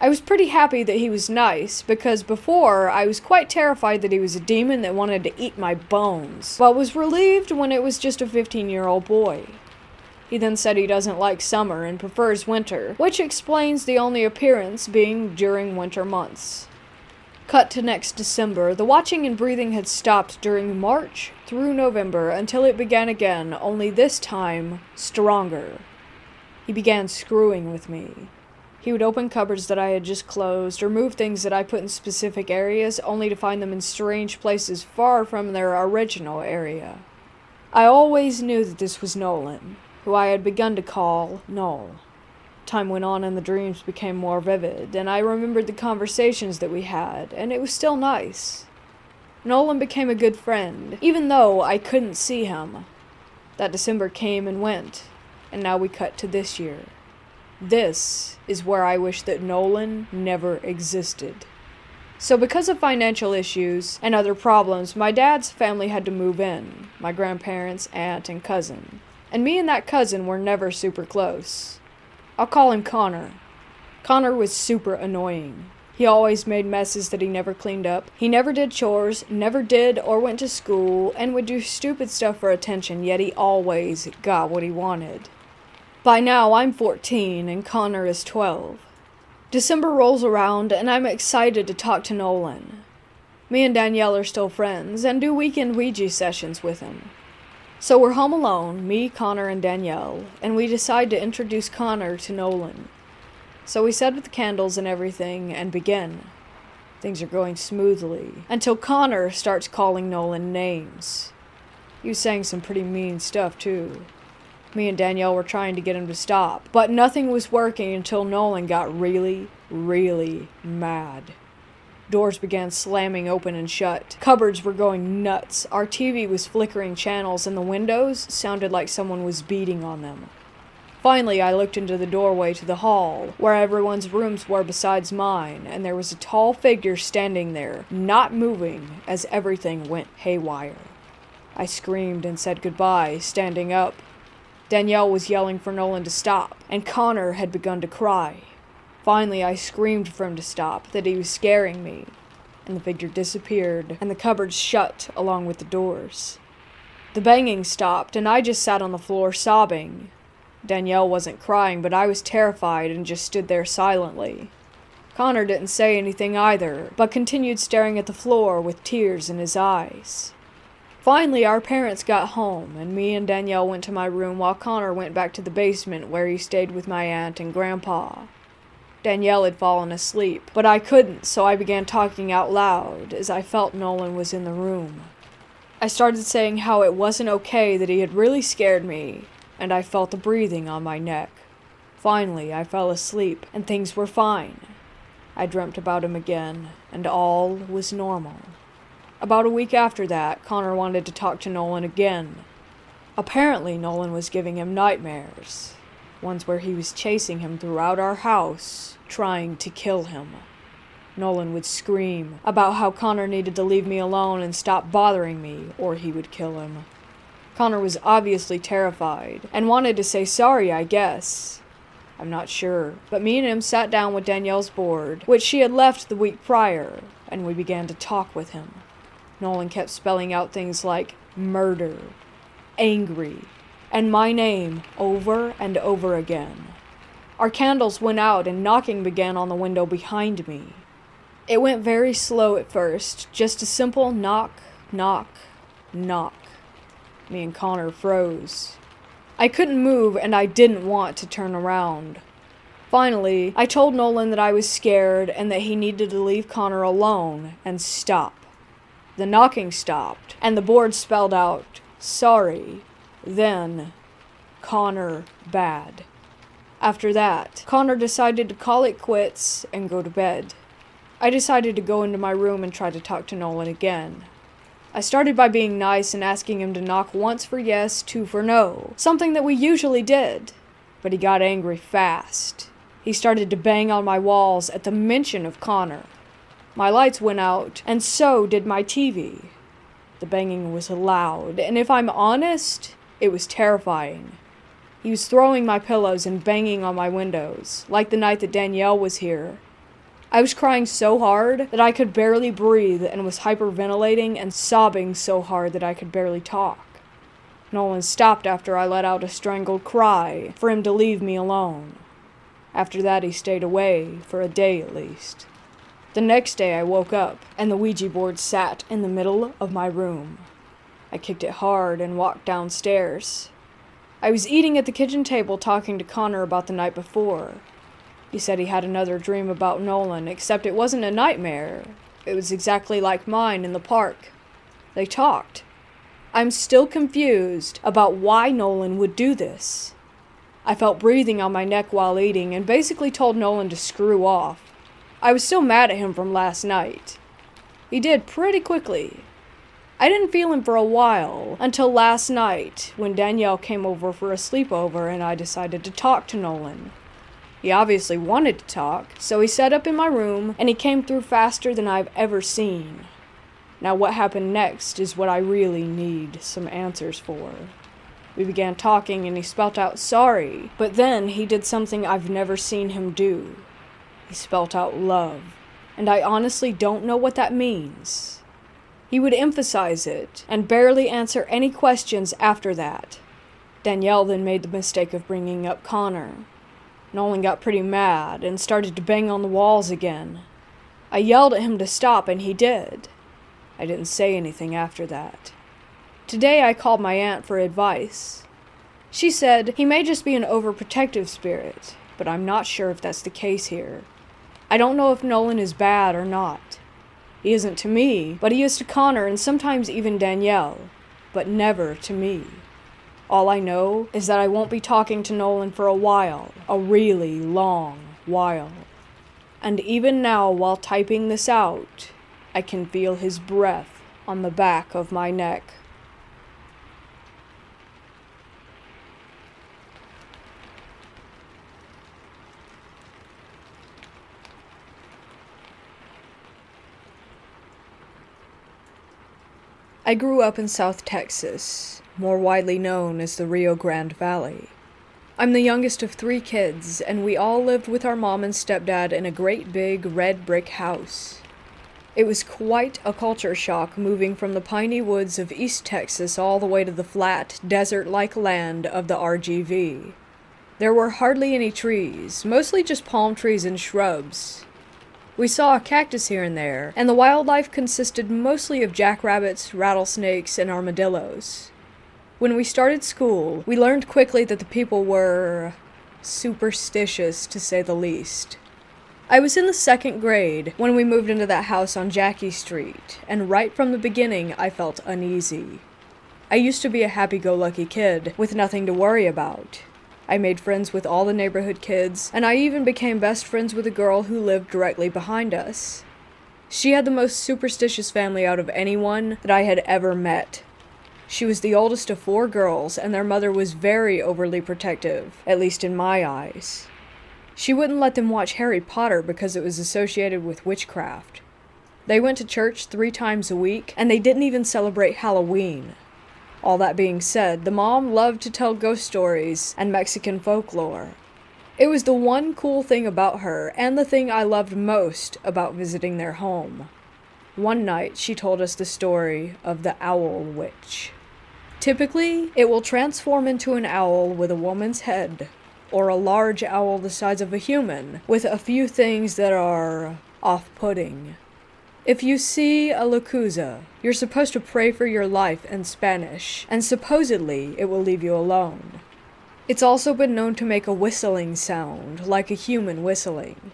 I was pretty happy that he was nice, because before, I was quite terrified that he was a demon that wanted to eat my bones, but was relieved when it was just a 15-year-old boy. He then said he doesn't like summer and prefers winter, which explains the only appearance being during winter months. Cut to next December, the watching and breathing had stopped during March through November until it began again, only this time, stronger. He began screwing with me. He would open cupboards that I had just closed, or move things that I put in specific areas, only to find them in strange places far from their original area. I always knew that this was Nolan, who I had begun to call Noel. Time went on and the dreams became more vivid, and I remembered the conversations that we had, and it was still nice. Nolan became a good friend, even though I couldn't see him. That December came and went, and now we cut to this year. This is where I wish that Nolan never existed. So because of financial issues and other problems, my dad's family had to move in, my grandparents, aunt, and cousin. And me and that cousin were never super close. I'll call him Connor. Connor was super annoying. He always made messes that he never cleaned up. He never did chores, never did or went to school, and would do stupid stuff for attention, yet he always got what he wanted. By now, I'm 14 and Connor is 12. December rolls around and I'm excited to talk to Nolan. Me and Danielle are still friends and do weekend Ouija sessions with him. So we're home alone, me, Connor, and Danielle, and we decide to introduce Connor to Nolan. So we set up the candles and everything and begin. Things are going smoothly, until Connor starts calling Nolan names. He was saying some pretty mean stuff too. Me and Danielle were trying to get him to stop, but nothing was working until Nolan got really, really mad. Doors began slamming open and shut. Cupboards were going nuts. Our TV was flickering channels, and the windows sounded like someone was beating on them. Finally, I looked into the doorway to the hall, where everyone's rooms were besides mine, and there was a tall figure standing there, not moving, as everything went haywire. I screamed and said goodbye, standing up. Danielle was yelling for Nolan to stop, and Connor had begun to cry. Finally, I screamed for him to stop, that he was scaring me, and the figure disappeared, and the cupboards shut along with the doors. The banging stopped, and I just sat on the floor sobbing. Danielle wasn't crying, but I was terrified and just stood there silently. Connor didn't say anything either, but continued staring at the floor with tears in his eyes. Finally, our parents got home, and me and Danielle went to my room while Connor went back to the basement where he stayed with my aunt and grandpa. Danielle had fallen asleep, but I couldn't, so I began talking out loud as I felt Nolan was in the room. I started saying how it wasn't okay that he had really scared me, and I felt the breathing on my neck. Finally, I fell asleep, and things were fine. I dreamt about him again, and all was normal. About a week after that, Connor wanted to talk to Nolan again. Apparently, Nolan was giving him nightmares. Ones where he was chasing him throughout our house, trying to kill him. Nolan would scream about how Connor needed to leave me alone and stop bothering me, or he would kill him. Connor was obviously terrified, and wanted to say sorry, I guess. I'm not sure, but me and him sat down with Danielle's board, which she had left the week prior, and we began to talk with him. Nolan kept spelling out things like murder, angry, and my name over and over again. Our candles went out and knocking began on the window behind me. It went very slow at first, just a simple knock, knock, knock. Me and Connor froze. I couldn't move and I didn't want to turn around. Finally, I told Nolan that I was scared and that he needed to leave Connor alone and stop. The knocking stopped, and the board spelled out, "Sorry, then, Connor bad." After that, Connor decided to call it quits and go to bed. I decided to go into my room and try to talk to Nolan again. I started by being nice and asking him to knock once for yes, two for no, something that we usually did. But he got angry fast. He started to bang on my walls at the mention of Connor. My lights went out, and so did my TV. The banging was loud, and if I'm honest, it was terrifying. He was throwing my pillows and banging on my windows, like the night that Danielle was here. I was crying so hard that I could barely breathe and was hyperventilating and sobbing so hard that I could barely talk. Nolan stopped after I let out a strangled cry for him to leave me alone. After that, he stayed away, for a day at least. The next day I woke up, and the Ouija board sat in the middle of my room. I kicked it hard and walked downstairs. I was eating at the kitchen table talking to Connor about the night before. He said he had another dream about Nolan, except it wasn't a nightmare. It was exactly like mine in the park. They talked. I'm still confused about why Nolan would do this. I felt breathing on my neck while eating and basically told Nolan to screw off. I was still mad at him from last night. He did pretty quickly. I didn't feel him for a while, until last night, when Danielle came over for a sleepover and I decided to talk to Nolan. He obviously wanted to talk, so he sat up in my room, and he came through faster than I've ever seen. Now what happened next is what I really need some answers for. We began talking and he spelt out sorry, but then he did something I've never seen him do. He spelt out love, and I honestly don't know what that means. He would emphasize it, and barely answer any questions after that. Danielle then made the mistake of bringing up Connor. Nolan got pretty mad and started to bang on the walls again. I yelled at him to stop, and he did. I didn't say anything after that. Today I called my aunt for advice. She said he may just be an overprotective spirit, but I'm not sure if that's the case here. I don't know if Nolan is bad or not. He isn't to me, but he is to Connor and sometimes even Danielle, but never to me. All I know is that I won't be talking to Nolan for a while, a really long while. And even now, while typing this out, I can feel his breath on the back of my neck. I grew up in South Texas, more widely known as the Rio Grande Valley. I'm the youngest of 3 kids, and we all lived with our mom and stepdad in a great big red brick house. It was quite a culture shock moving from the piney woods of East Texas all the way to the flat, desert-like land of the RGV. There were hardly any trees, mostly just palm trees and shrubs. We saw a cactus here and there, and the wildlife consisted mostly of jackrabbits, rattlesnakes, and armadillos. When we started school, we learned quickly that the people were superstitious, to say the least. I was in the 2nd grade when we moved into that house on Jackie Street, and right from the beginning I felt uneasy. I used to be a happy-go-lucky kid with nothing to worry about. I made friends with all the neighborhood kids, and I even became best friends with a girl who lived directly behind us. She had the most superstitious family out of anyone that I had ever met. She was the oldest of 4 girls, and their mother was very overly protective, at least in my eyes. She wouldn't let them watch Harry Potter because it was associated with witchcraft. They went to church 3 times a week, and they didn't even celebrate Halloween. All that being said, the mom loved to tell ghost stories and Mexican folklore. It was the one cool thing about her, and the thing I loved most about visiting their home. One night, she told us the story of the Owl Witch. Typically, it will transform into an owl with a woman's head, or a large owl the size of a human, with a few things that are off-putting. If you see a Yakuza, you're supposed to pray for your life in Spanish, and supposedly it will leave you alone. It's also been known to make a whistling sound, like a human whistling.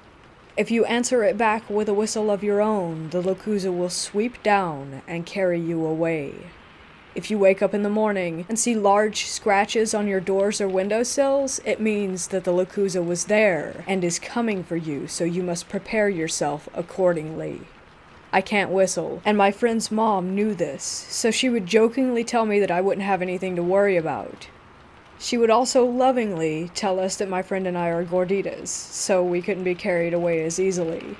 If you answer it back with a whistle of your own, the Yakuza will sweep down and carry you away. If you wake up in the morning and see large scratches on your doors or windowsills, it means that the Yakuza was there and is coming for you, so you must prepare yourself accordingly. I can't whistle, and my friend's mom knew this, so she would jokingly tell me that I wouldn't have anything to worry about. She would also lovingly tell us that my friend and I are gorditas, so we couldn't be carried away as easily.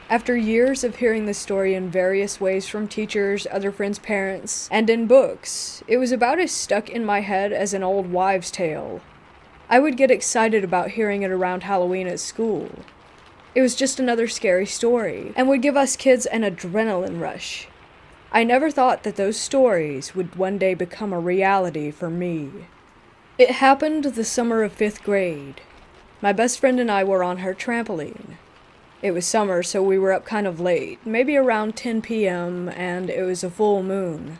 After years of hearing this story in various ways from teachers, other friends' parents, and in books, it was about as stuck in my head as an old wives' tale. I would get excited about hearing it around Halloween at school. It was just another scary story, and would give us kids an adrenaline rush. I never thought that those stories would one day become a reality for me. It happened the summer of 5th grade. My best friend and I were on her trampoline. It was summer, so we were up kind of late, maybe around 10 p.m., and it was a full moon.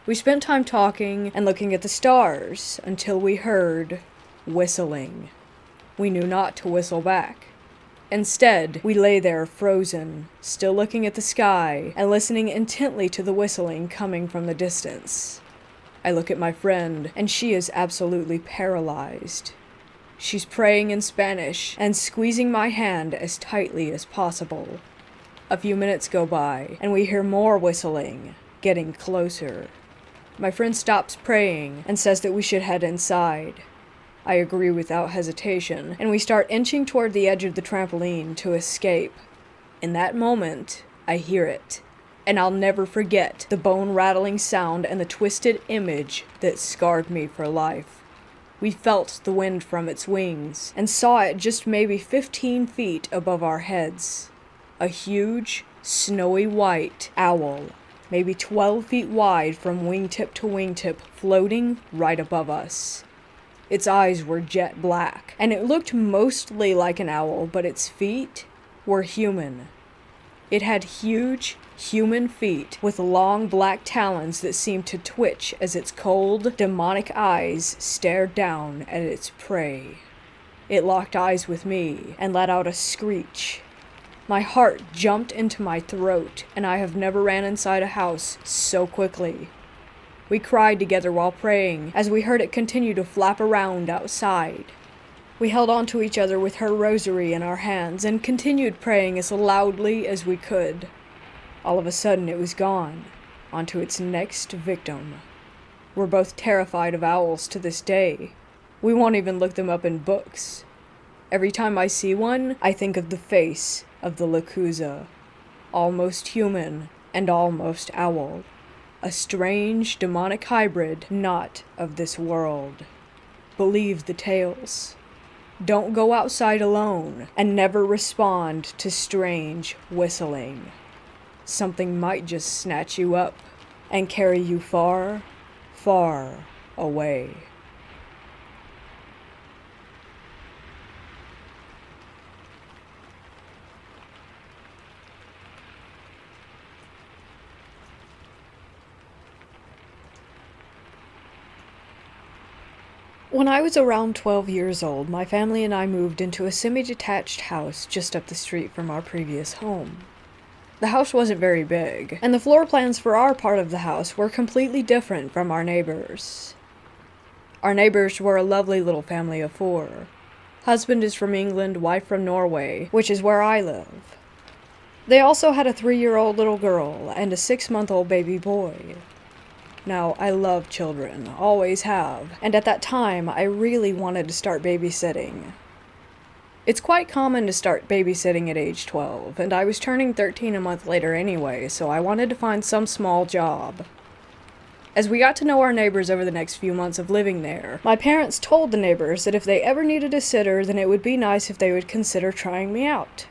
We spent time talking and looking at the stars until we heard whistling. We knew not to whistle back. Instead, we lay there frozen, still looking at the sky and listening intently to the whistling coming from the distance. I look at my friend, and she is absolutely paralyzed. She's praying in Spanish and squeezing my hand as tightly as possible. A few minutes go by, and we hear more whistling, getting closer. My friend stops praying and says that we should head inside. I agree without hesitation, and we start inching toward the edge of the trampoline to escape. In that moment, I hear it, and I'll never forget the bone-rattling sound and the twisted image that scarred me for life. We felt the wind from its wings, and saw it just maybe 15 feet above our heads. A huge, snowy white owl, maybe 12 feet wide from wingtip to wingtip, floating right above us. Its eyes were jet black, and it looked mostly like an owl, but its feet were human. It had huge, human feet with long black talons that seemed to twitch as its cold, demonic eyes stared down at its prey. It locked eyes with me and let out a screech. My heart jumped into my throat, and I have never ran inside a house so quickly. We cried together while praying, as we heard it continue to flap around outside. We held on to each other with her rosary in our hands, and continued praying as loudly as we could. All of a sudden it was gone, onto its next victim. We're both terrified of owls to this day. We won't even look them up in books. Every time I see one, I think of the face of the Yakuza. Almost human and almost owl. A strange, demonic hybrid not of this world. Believe the tales. Don't go outside alone, and never respond to strange whistling. Something might just snatch you up and carry you far, far away. When I was around 12 years old, my family and I moved into a semi-detached house just up the street from our previous home. The house wasn't very big, and the floor plans for our part of the house were completely different from our neighbors. Our neighbors were a lovely little family of 4. Husband is from England, wife from Norway, which is where I live. They also had a 3-year-old little girl and a 6-month-old baby boy. Now, I love children, always have, and at that time, I really wanted to start babysitting. It's quite common to start babysitting at age 12, and I was turning 13 a month later anyway, so I wanted to find some small job. As we got to know our neighbors over the next few months of living there, my parents told the neighbors that if they ever needed a sitter, then it would be nice if they would consider trying me out.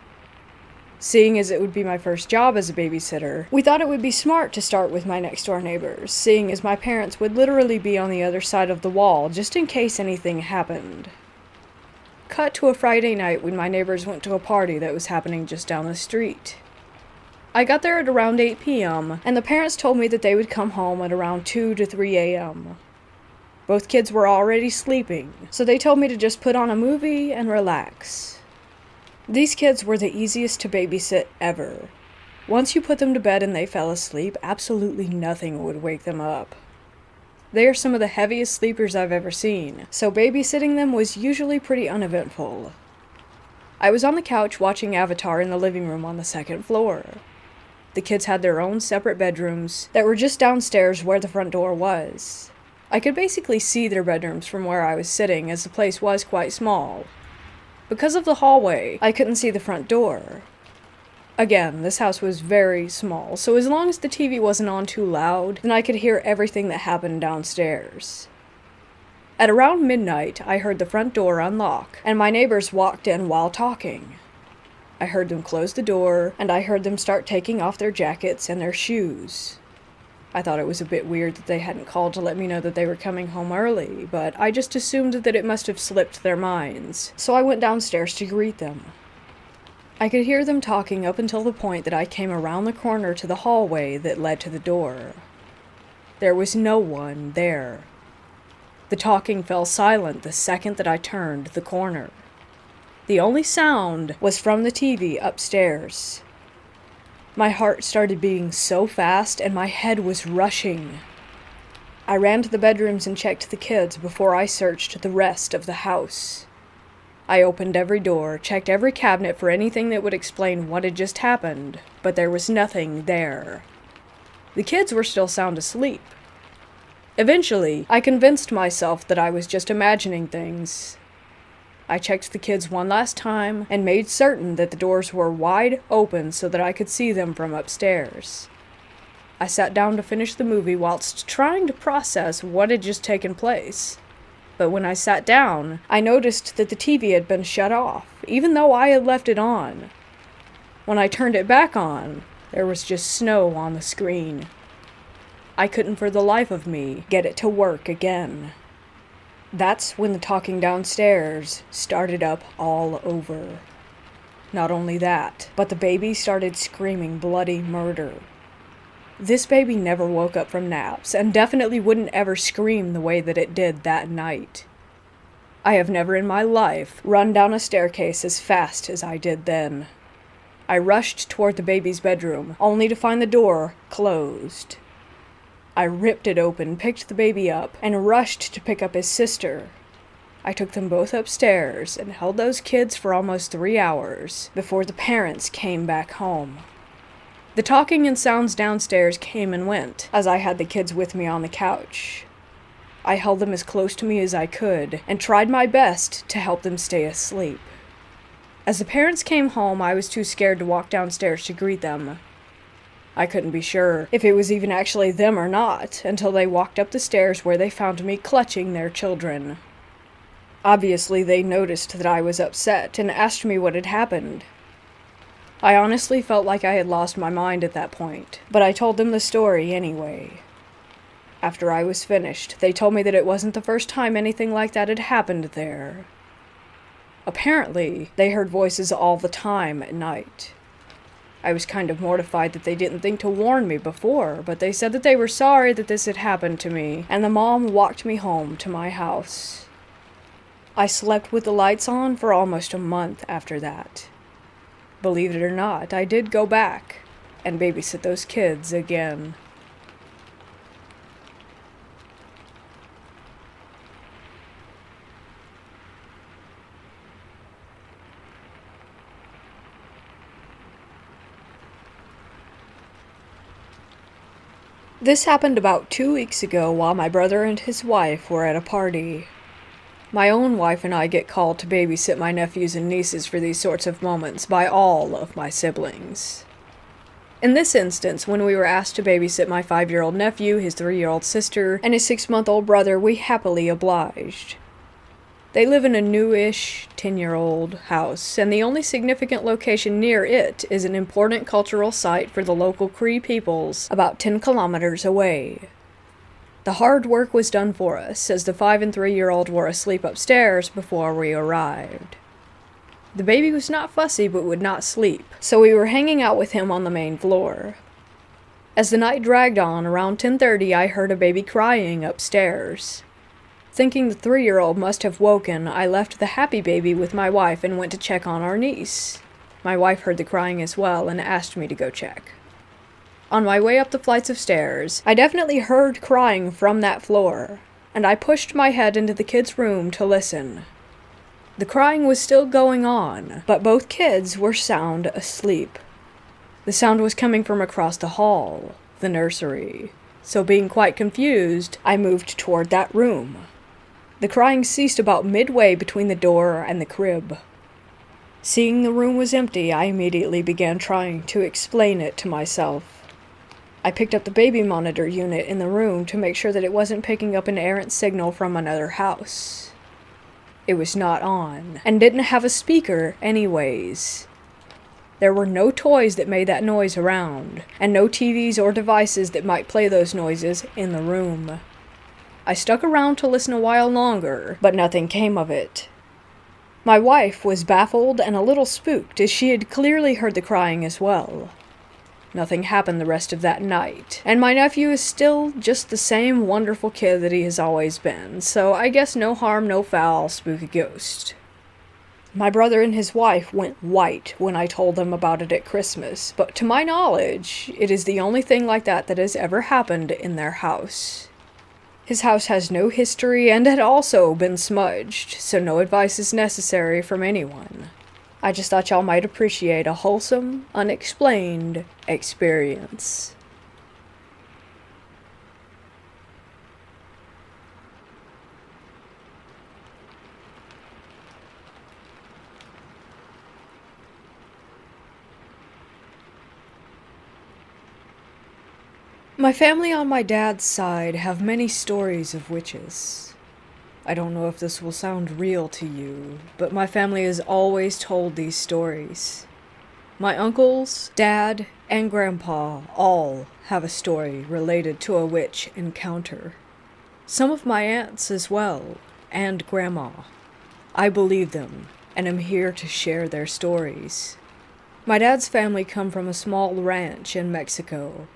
Seeing as it would be my first job as a babysitter, we thought it would be smart to start with my next-door neighbors, seeing as my parents would literally be on the other side of the wall just in case anything happened. Cut to a Friday night when my neighbors went to a party that was happening just down the street. I got there at around 8 p.m., and the parents told me that they would come home at around 2 to 3 a.m. Both kids were already sleeping, so they told me to just put on a movie and relax. These kids were the easiest to babysit ever. Once you put them to bed and they fell asleep, absolutely nothing would wake them up. They are some of the heaviest sleepers I've ever seen, so babysitting them was usually pretty uneventful. I was on the couch watching Avatar in the living room on the second floor. The kids had their own separate bedrooms that were just downstairs where the front door was. I could basically see their bedrooms from where I was sitting, as the place was quite small. Because of the hallway, I couldn't see the front door. Again, this house was very small, so as long as the TV wasn't on too loud, then I could hear everything that happened downstairs. At around midnight, I heard the front door unlock, and my neighbors walked in while talking. I heard them close the door, and I heard them start taking off their jackets and their shoes. I thought it was a bit weird that they hadn't called to let me know that they were coming home early, but I just assumed that it must have slipped their minds, so I went downstairs to greet them. I could hear them talking up until the point that I came around the corner to the hallway that led to the door. There was no one there. The talking fell silent the second that I turned the corner. The only sound was from the TV upstairs. My heart started beating so fast and my head was rushing. I ran to the bedrooms and checked the kids before I searched the rest of the house. I opened every door, checked every cabinet for anything that would explain what had just happened, but there was nothing there. The kids were still sound asleep. Eventually, I convinced myself that I was just imagining things. I checked the kids one last time and made certain that the doors were wide open so that I could see them from upstairs. I sat down to finish the movie whilst trying to process what had just taken place. But when I sat down, I noticed that the TV had been shut off, even though I had left it on. When I turned it back on, there was just snow on the screen. I couldn't for the life of me get it to work again. That's when the talking downstairs started up all over. Not only that, but the baby started screaming bloody murder. This baby never woke up from naps, and definitely wouldn't ever scream the way that it did that night. I have never in my life run down a staircase as fast as I did then. I rushed toward the baby's bedroom, only to find the door closed. I ripped it open, picked the baby up, and rushed to pick up his sister. I took them both upstairs and held those kids for almost 3 hours before the parents came back home. The talking and sounds downstairs came and went as I had the kids with me on the couch. I held them as close to me as I could and tried my best to help them stay asleep. As the parents came home, I was too scared to walk downstairs to greet them. I couldn't be sure if it was even actually them or not until they walked up the stairs where they found me clutching their children. Obviously, they noticed that I was upset and asked me what had happened. I honestly felt like I had lost my mind at that point, but I told them the story anyway. After I was finished, they told me that it wasn't the first time anything like that had happened there. Apparently, they heard voices all the time at night. I was kind of mortified that they didn't think to warn me before, but they said that they were sorry that this had happened to me, and the mom walked me home to my house. I slept with the lights on for almost a month after that. Believe it or not, I did go back and babysit those kids again. This happened about 2 weeks ago while my brother and his wife were at a party. My own wife and I get called to babysit my nephews and nieces for these sorts of moments by all of my siblings. In this instance, when we were asked to babysit my 5-year-old nephew, his 3-year-old sister, and his 6-month-old brother, we happily obliged. They live in a newish 10-year-old house, and the only significant location near it is an important cultural site for the local Cree peoples about 10 kilometers away. The hard work was done for us, as the 5- and 3-year-old were asleep upstairs before we arrived. The baby was not fussy but would not sleep, so we were hanging out with him on the main floor. As the night dragged on, around 10:30 I heard a baby crying upstairs. Thinking the 3-year-old must have woken, I left the happy baby with my wife and went to check on our niece. My wife heard the crying as well and asked me to go check. On my way up the flights of stairs, I definitely heard crying from that floor, and I pushed my head into the kids' room to listen. The crying was still going on, but both kids were sound asleep. The sound was coming from across the hall, the nursery, so being quite confused, I moved toward that room. The crying ceased about midway between the door and the crib. Seeing the room was empty, I immediately began trying to explain it to myself. I picked up the baby monitor unit in the room to make sure that it wasn't picking up an errant signal from another house. It was not on, and didn't have a speaker anyways. There were no toys that made that noise around, and no TVs or devices that might play those noises in the room. I stuck around to listen a while longer, but nothing came of it. My wife was baffled and a little spooked, as she had clearly heard the crying as well. Nothing happened the rest of that night, and my nephew is still just the same wonderful kid that he has always been, so I guess no harm, no foul, spooky ghost. My brother and his wife went white when I told them about it at Christmas, but to my knowledge, it is the only thing like that that has ever happened in their house. His house has no history and had also been smudged, so no advice is necessary from anyone. I just thought y'all might appreciate a wholesome, unexplained experience. My family on my dad's side have many stories of witches. I don't know if this will sound real to you, but my family has always told these stories. My uncles, dad, and grandpa all have a story related to a witch encounter. Some of my aunts as well, and grandma. I believe them, and am here to share their stories. My dad's family come from a small ranch in Mexico.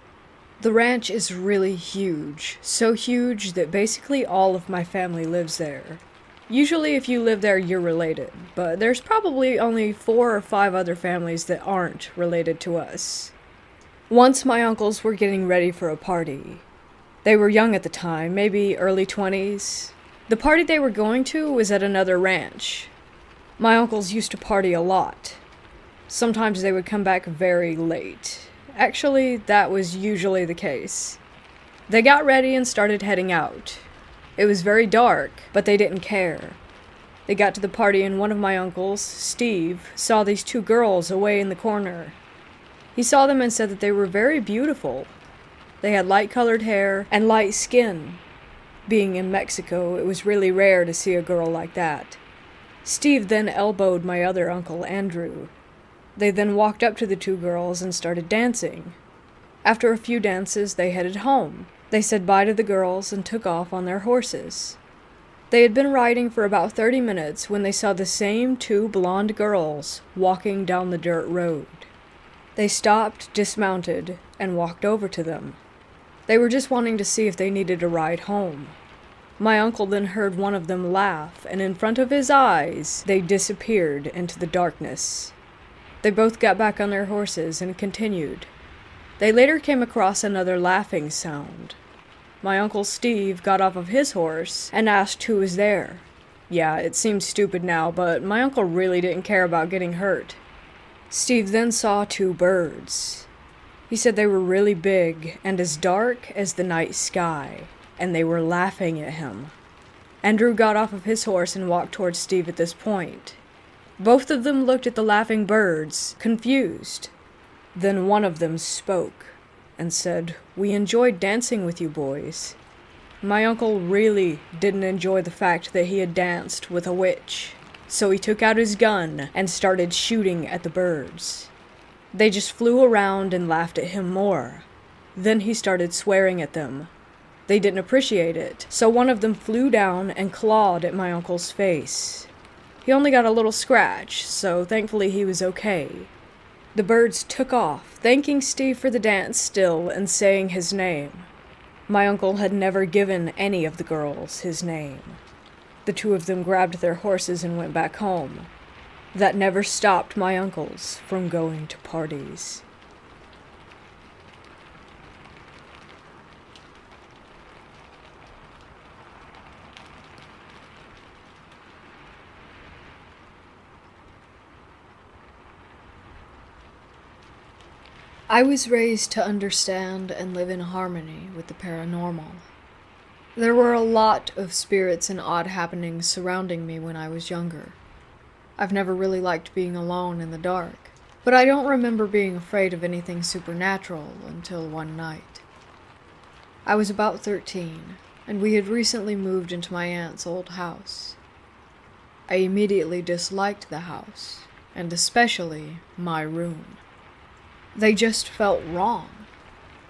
The ranch is really huge, so huge that basically all of my family lives there. Usually if you live there, you're related, but there's probably only 4 or 5 other families that aren't related to us. Once my uncles were getting ready for a party. They were young at the time, maybe early 20s. The party they were going to was at another ranch. My uncles used to party a lot. Sometimes they would come back very late. Actually, that was usually the case. They got ready and started heading out. It was very dark, but they didn't care. They got to the party and one of my uncles, Steve, saw these 2 girls away in the corner. He saw them and said that they were very beautiful. They had light-colored hair and light skin. Being in Mexico, it was really rare to see a girl like that. Steve then elbowed my other uncle, Andrew. They then walked up to the 2 girls and started dancing. After a few dances, they headed home. They said bye to the girls and took off on their horses. They had been riding for about 30 minutes when they saw the same 2 blonde girls walking down the dirt road. They stopped, dismounted, and walked over to them. They were just wanting to see if they needed a ride home. My uncle then heard one of them laugh, and in front of his eyes, they disappeared into the darkness. They both got back on their horses and continued. They later came across another laughing sound. My uncle Steve got off of his horse and asked who was there. Yeah, it seems stupid now, but my uncle really didn't care about getting hurt. Steve then saw 2 birds. He said they were really big and as dark as the night sky, and they were laughing at him. Andrew got off of his horse and walked towards Steve at this point. Both of them looked at the laughing birds, confused. Then one of them spoke and said, "We enjoyed dancing with you boys." My uncle really didn't enjoy the fact that he had danced with a witch, so he took out his gun and started shooting at the birds. They just flew around and laughed at him more. Then he started swearing at them. They didn't appreciate it, so one of them flew down and clawed at my uncle's face. He only got a little scratch, so thankfully he was okay. The birds took off, thanking Steve for the dance still and saying his name. My uncle had never given any of the girls his name. The two of them grabbed their horses and went back home. That never stopped my uncles from going to parties. I was raised to understand and live in harmony with the paranormal. There were a lot of spirits and odd happenings surrounding me when I was younger. I've never really liked being alone in the dark, but I don't remember being afraid of anything supernatural until one night. I was about 13, and we had recently moved into my aunt's old house. I immediately disliked the house, and especially my room. They just felt wrong.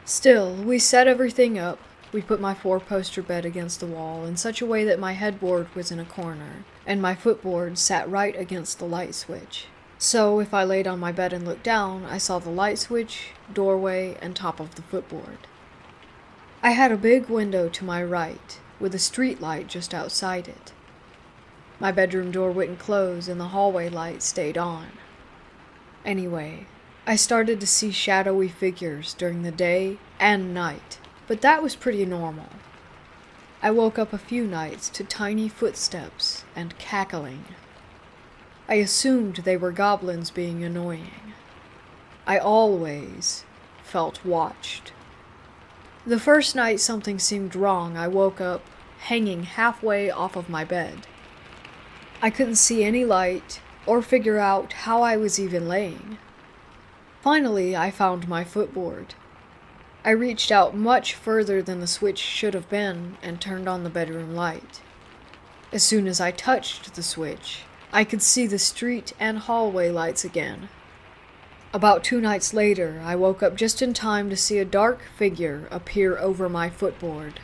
Still, we set everything up. We put my 4-poster bed against the wall in such a way that my headboard was in a corner, and my footboard sat right against the light switch. So if I laid on my bed and looked down, I saw the light switch, doorway, and top of the footboard. I had a big window to my right, with a street light just outside it. My bedroom door wouldn't close and the hallway light stayed on. Anyway, I started to see shadowy figures during the day and night, but that was pretty normal. I woke up a few nights to tiny footsteps and cackling. I assumed they were goblins being annoying. I always felt watched. The first night something seemed wrong, I woke up hanging halfway off of my bed. I couldn't see any light or figure out how I was even laying. Finally, I found my footboard. I reached out much further than the switch should have been and turned on the bedroom light. As soon as I touched the switch, I could see the street and hallway lights again. About 2 nights later, I woke up just in time to see a dark figure appear over my footboard.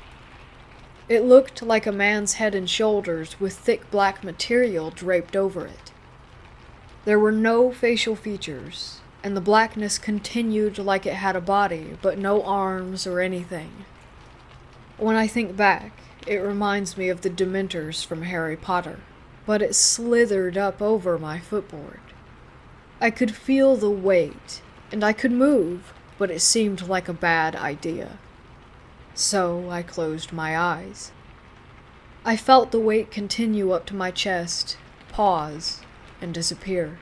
It looked like a man's head and shoulders with thick black material draped over it. There were no facial features, and the blackness continued like it had a body, but no arms or anything. When I think back, it reminds me of the Dementors from Harry Potter, but it slithered up over my footboard. I could feel the weight, and I could move, but it seemed like a bad idea. So I closed my eyes. I felt the weight continue up to my chest, pause, and disappear.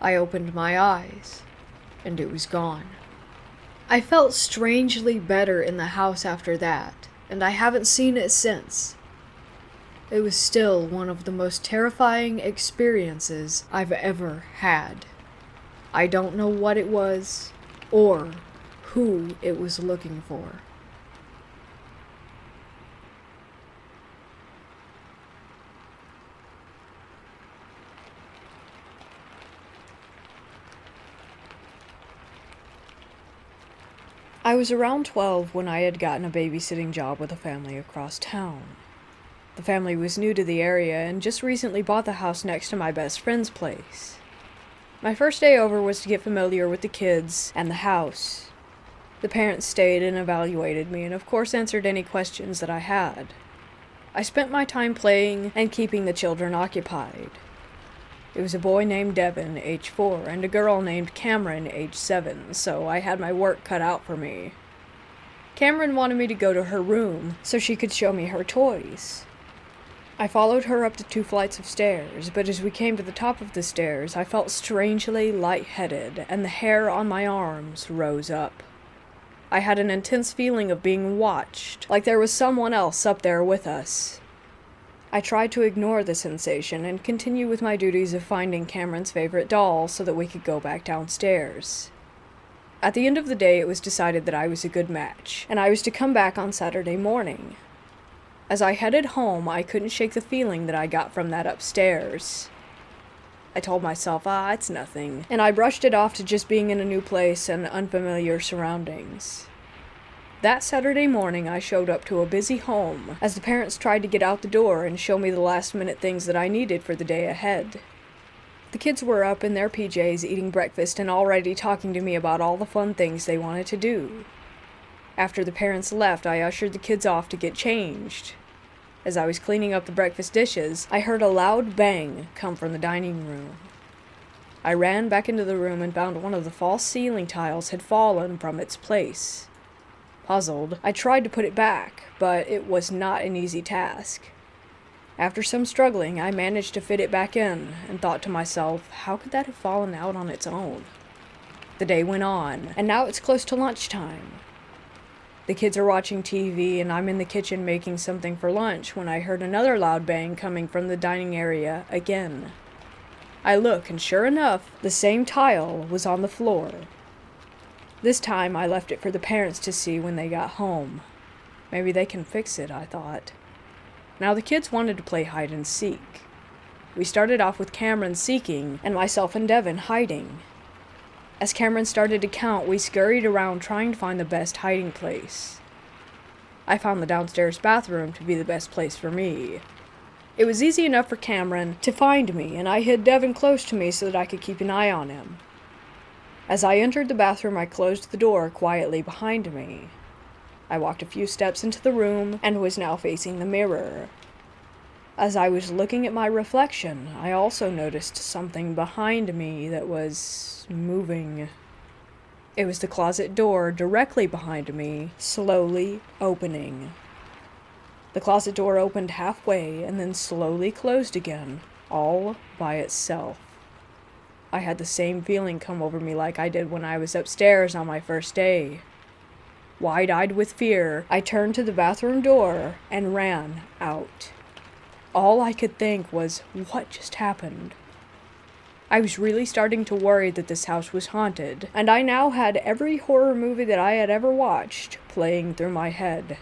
I opened my eyes, and it was gone. I felt strangely better in the house after that, and I haven't seen it since. It was still one of the most terrifying experiences I've ever had. I don't know what it was, or who it was looking for. I was around 12 when I had gotten a babysitting job with a family across town. The family was new to the area and just recently bought the house next to my best friend's place. My first day over was to get familiar with the kids and the house. The parents stayed and evaluated me and of course answered any questions that I had. I spent my time playing and keeping the children occupied. It was a boy named Devin, age 4, and a girl named Cameron, age 7, so I had my work cut out for me. Cameron wanted me to go to her room so she could show me her toys. I followed her up the 2 flights of stairs, but as we came to the top of the stairs, I felt strangely lightheaded, and the hair on my arms rose up. I had an intense feeling of being watched, like there was someone else up there with us. I tried to ignore the sensation and continue with my duties of finding Cameron's favorite doll so that we could go back downstairs. At the end of the day, it was decided that I was a good match, and I was to come back on Saturday morning. As I headed home, I couldn't shake the feeling that I got from that upstairs. I told myself, it's nothing, and I brushed it off to just being in a new place and unfamiliar surroundings. That Saturday morning, I showed up to a busy home as the parents tried to get out the door and show me the last-minute things that I needed for the day ahead. The kids were up in their PJs eating breakfast and already talking to me about all the fun things they wanted to do. After the parents left, I ushered the kids off to get changed. As I was cleaning up the breakfast dishes, I heard a loud bang come from the dining room. I ran back into the room and found one of the false ceiling tiles had fallen from its place. Puzzled, I tried to put it back, but it was not an easy task. After some struggling, I managed to fit it back in and thought to myself, how could that have fallen out on its own? The day went on, and now it's close to lunchtime. The kids are watching TV, and I'm in the kitchen making something for lunch when I heard another loud bang coming from the dining area again. I look, and sure enough, the same tile was on the floor. This time, I left it for the parents to see when they got home. Maybe they can fix it, I thought. Now the kids wanted to play hide and seek. We started off with Cameron seeking, and myself and Devin hiding. As Cameron started to count, we scurried around trying to find the best hiding place. I found the downstairs bathroom to be the best place for me. It was easy enough for Cameron to find me, and I hid Devin close to me so that I could keep an eye on him. As I entered the bathroom, I closed the door quietly behind me. I walked a few steps into the room and was now facing the mirror. As I was looking at my reflection, I also noticed something behind me that was moving. It was the closet door directly behind me, slowly opening. The closet door opened halfway and then slowly closed again, all by itself. I had the same feeling come over me like I did when I was upstairs on my first day. Wide-eyed with fear, I turned to the bathroom door and ran out. All I could think was, what just happened? I was really starting to worry that this house was haunted, and I now had every horror movie that I had ever watched playing through my head.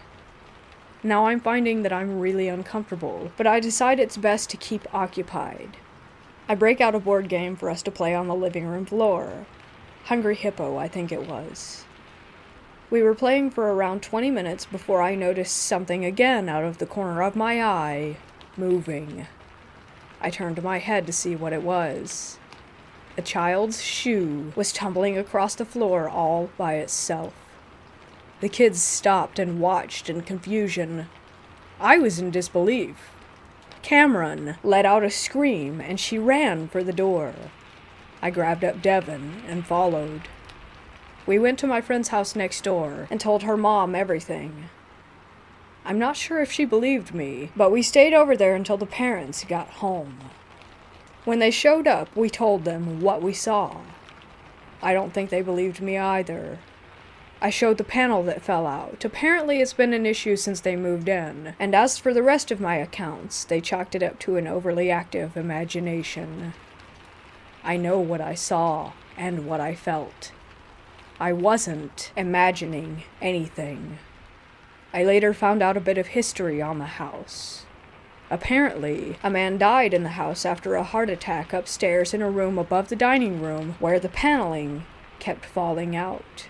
Now I'm finding that I'm really uncomfortable, but I decide it's best to keep occupied. I break out a board game for us to play on the living room floor. Hungry Hippo, I think it was. We were playing for around 20 minutes before I noticed something again out of the corner of my eye, moving. I turned my head to see what it was. A child's shoe was tumbling across the floor all by itself. The kids stopped and watched in confusion. I was in disbelief. Cameron let out a scream and she ran for the door. I grabbed up Devin and followed. We went to my friend's house next door and told her mom everything. I'm not sure if she believed me, but we stayed over there until the parents got home. When they showed up, we told them what we saw. I don't think they believed me either. I showed the panel that fell out. Apparently it's been an issue since they moved in, and as for the rest of my accounts, they chalked it up to an overly active imagination. I know what I saw and what I felt. I wasn't imagining anything. I later found out a bit of history on the house. Apparently, a man died in the house after a heart attack upstairs in a room above the dining room where the paneling kept falling out.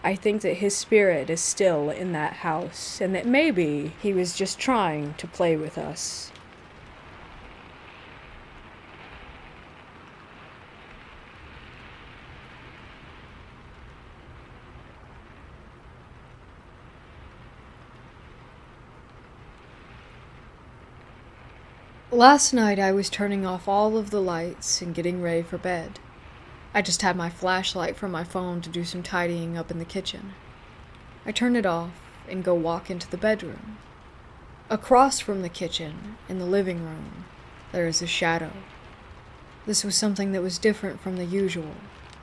I think that his spirit is still in that house, and that maybe he was just trying to play with us. Last night I was turning off all of the lights and getting ready for bed. I just had my flashlight from my phone to do some tidying up in the kitchen. I turn it off and go walk into the bedroom. Across from the kitchen, in the living room, there is a shadow. This was something that was different from the usual,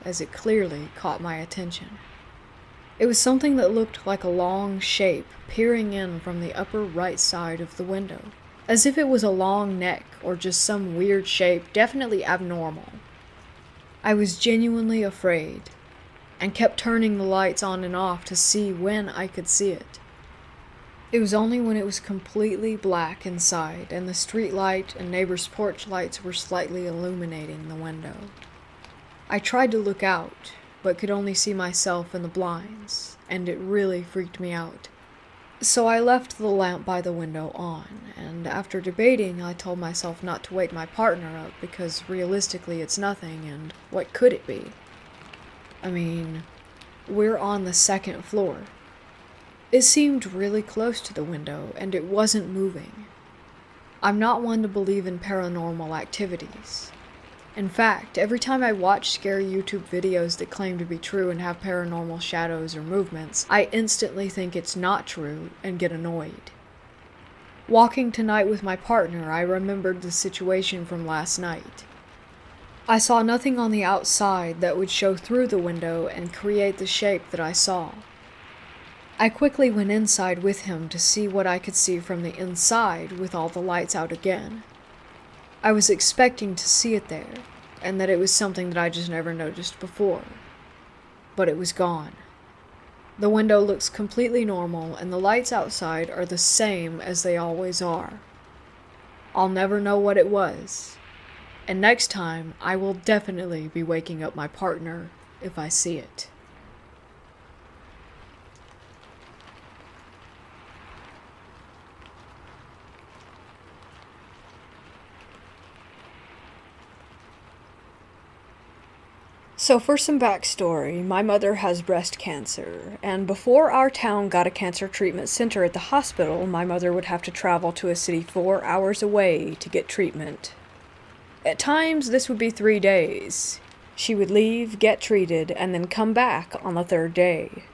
as it clearly caught my attention. It was something that looked like a long shape peering in from the upper right side of the window, as if it was a long neck or just some weird shape, definitely abnormal. I was genuinely afraid, and kept turning the lights on and off to see when I could see it. It was only when it was completely black inside, and the street light and neighbor's porch lights were slightly illuminating the window. I tried to look out, but could only see myself in the blinds, and it really freaked me out. So I left the lamp by the window on, and after debating, I told myself not to wake my partner up because realistically it's nothing, and what could it be? I mean, we're on the second floor. It seemed really close to the window, and it wasn't moving. I'm not one to believe in paranormal activities. In fact, every time I watch scary YouTube videos that claim to be true and have paranormal shadows or movements, I instantly think it's not true and get annoyed. Walking tonight with my partner, I remembered the situation from last night. I saw nothing on the outside that would show through the window and create the shape that I saw. I quickly went inside with him to see what I could see from the inside with all the lights out again. I was expecting to see it there, and that it was something that I just never noticed before. But it was gone. The window looks completely normal, and the lights outside are the same as they always are. I'll never know what it was, and next time I will definitely be waking up my partner if I see it. So for some backstory, my mother has breast cancer, and before our town got a cancer treatment center at the hospital, my mother would have to travel to a city 4 hours away to get treatment. At times, this would be 3 days. She would leave, get treated, and then come back on the 3rd day.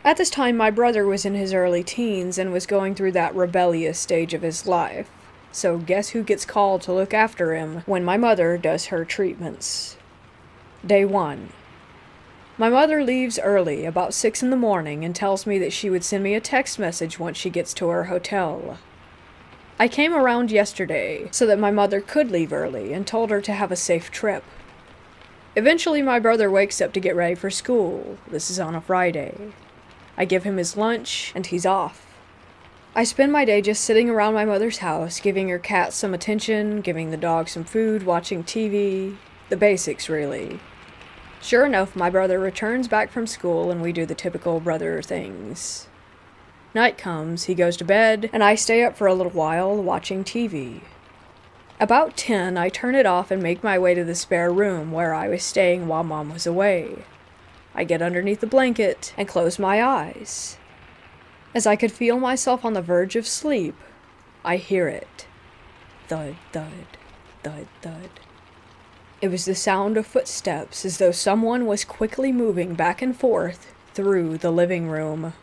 At this time, my brother was in his early teens and was going through that rebellious stage of his life. So guess who gets called to look after him when my mother does her treatments? Day 1. My mother leaves early, about 6 in the morning, and tells me that she would send me a text message once she gets to her hotel. I came around yesterday so that my mother could leave early and told her to have a safe trip. Eventually, my brother wakes up to get ready for school. This is on a Friday. I give him his lunch, and he's off. I spend my day just sitting around my mother's house, giving her cat some attention, giving the dog some food, watching TV. The basics, really. Sure enough, my brother returns back from school and we do the typical brother things. Night comes, he goes to bed, and I stay up for a little while watching TV. About 10, I turn it off and make my way to the spare room where I was staying while Mom was away. I get underneath the blanket and close my eyes. As I could feel myself on the verge of sleep, I hear it. Thud, thud, thud, thud. It was the sound of footsteps, as though someone was quickly moving back and forth through the living room.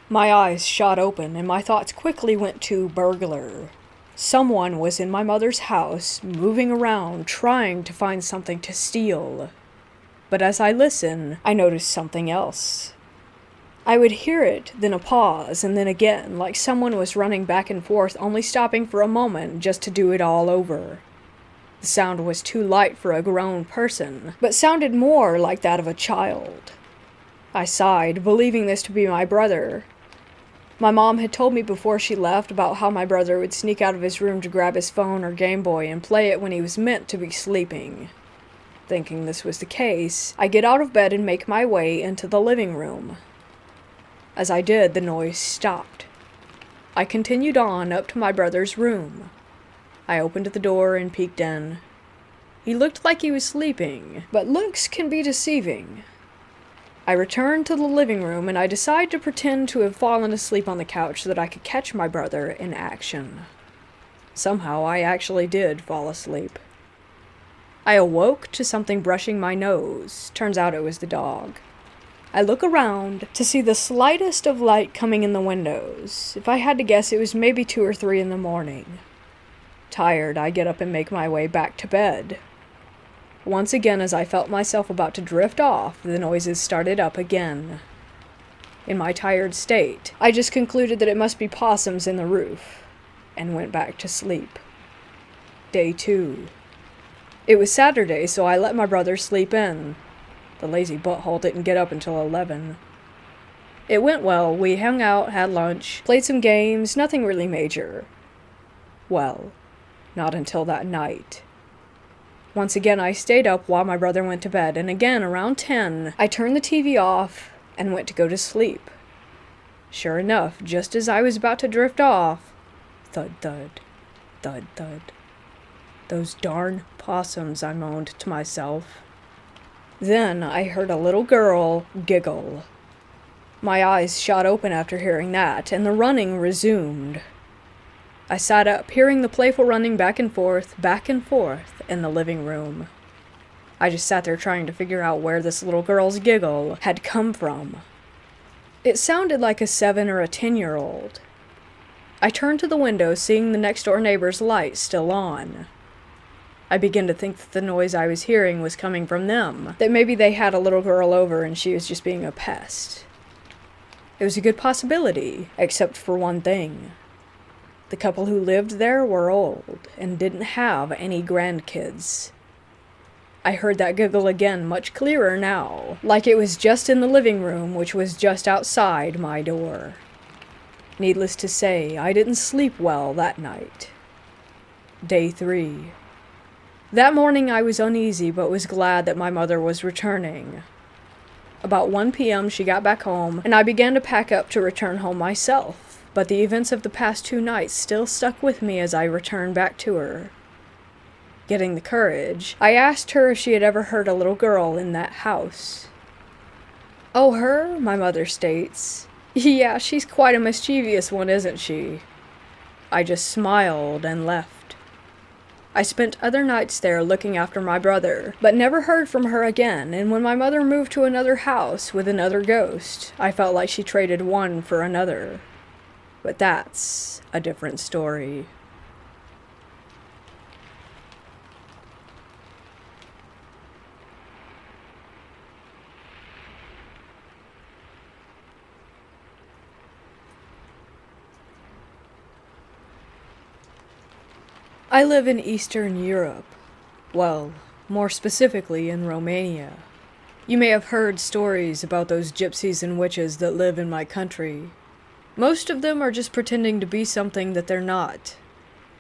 My eyes shot open, and my thoughts quickly went to burglar. Someone was in my mother's house, moving around, trying to find something to steal. But as I listen, I noticed something else. I would hear it, then a pause, and then again, like someone was running back and forth, only stopping for a moment just to do it all over. The sound was too light for a grown person, but sounded more like that of a child. I sighed, believing this to be my brother. My mom had told me before she left about how my brother would sneak out of his room to grab his phone or Game Boy and play it when he was meant to be sleeping. Thinking this was the case, I get out of bed and make my way into the living room. As I did, the noise stopped. I continued on up to my brother's room. I opened the door and peeked in. He looked like he was sleeping, but looks can be deceiving. I returned to the living room and I decided to pretend to have fallen asleep on the couch so that I could catch my brother in action. Somehow I actually did fall asleep. I awoke to something brushing my nose. Turns out it was the dog. I look around to see the slightest of light coming in the windows. If I had to guess, it was maybe 2 or 3 in the morning. Tired, I get up and make my way back to bed. Once again, as I felt myself about to drift off, the noises started up again. In my tired state, I just concluded that it must be possums in the roof, and went back to sleep. Day 2. It was Saturday, so I let my brother sleep in. The lazy butthole didn't get up until 11. It went well. We hung out, had lunch, played some games, nothing really major. Well, not until that night. Once again, I stayed up while my brother went to bed, and again, around 10, I turned the TV off, and went to go to sleep. Sure enough, just as I was about to drift off, thud thud, thud thud. Those darn possums, I moaned to myself. Then I heard a little girl giggle. My eyes shot open after hearing that, and the running resumed. I sat up, hearing the playful running back and forth in the living room. I just sat there trying to figure out where this little girl's giggle had come from. It sounded like a 7 or a 10-year-old. I turned to the window, seeing the next-door neighbor's light still on. I began to think that the noise I was hearing was coming from them, that maybe they had a little girl over and she was just being a pest. It was a good possibility, except for one thing. The couple who lived there were old and didn't have any grandkids. I heard that giggle again, much clearer now, like it was just in the living room, which was just outside my door. Needless to say, I didn't sleep well that night. Day 3. That morning I was uneasy, but was glad that my mother was returning. About 1 p.m. she got back home, and I began to pack up to return home myself, but the events of the past 2 nights still stuck with me as I returned back to her. Getting the courage, I asked her if she had ever heard a little girl in that house. "Oh, her?" my mother states. "Yeah, she's quite a mischievous one, isn't she?" I just smiled and left. I spent other nights there looking after my brother, but never heard from her again, and when my mother moved to another house with another ghost, I felt like she traded one for another. But that's a different story. I live in Eastern Europe. Well, more specifically in Romania. You may have heard stories about those gypsies and witches that live in my country. Most of them are just pretending to be something that they're not.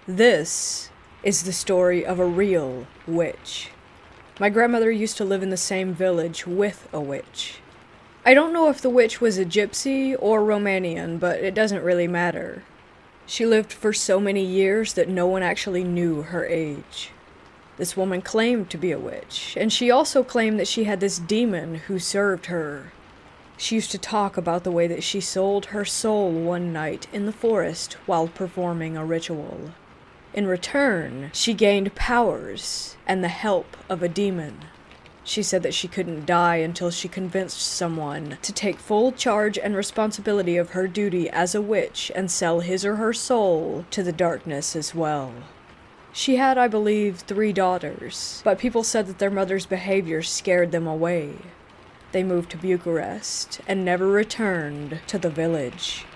This is the story of a real witch. My grandmother used to live in the same village with a witch. I don't know if the witch was a gypsy or Romanian, but it doesn't really matter. She lived for so many years that no one actually knew her age. This woman claimed to be a witch, and she also claimed that she had this demon who served her. She used to talk about the way that she sold her soul one night in the forest while performing a ritual. In return, she gained powers and the help of a demon. She said that she couldn't die until she convinced someone to take full charge and responsibility of her duty as a witch and sell his or her soul to the darkness as well. She had, I believe, 3 daughters, but people said that their mother's behavior scared them away. They moved to Bucharest and never returned to the village.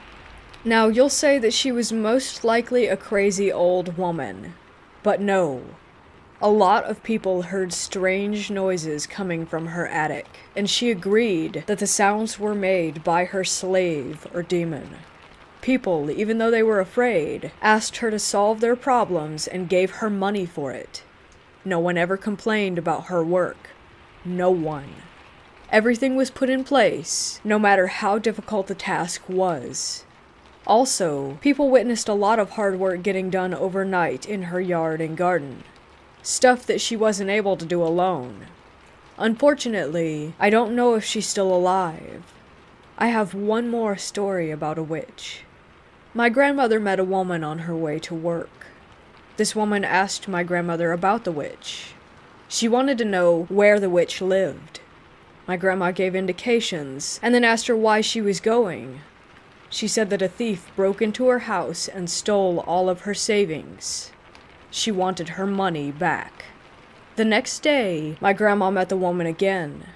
Now, you'll say that she was most likely a crazy old woman, but no. A lot of people heard strange noises coming from her attic, and she agreed that the sounds were made by her slave or demon. People, even though they were afraid, asked her to solve their problems and gave her money for it. No one ever complained about her work. No one. Everything was put in place, no matter how difficult the task was. Also, people witnessed a lot of hard work getting done overnight in her yard and garden. Stuff that she wasn't able to do alone. Unfortunately, I don't know if she's still alive. I have one more story about a witch. My grandmother met a woman on her way to work. This woman asked my grandmother about the witch. She wanted to know where the witch lived. My grandma gave indications, and then asked her why she was going. She said that a thief broke into her house and stole all of her savings. She wanted her money back. The next day, my grandma met the woman again.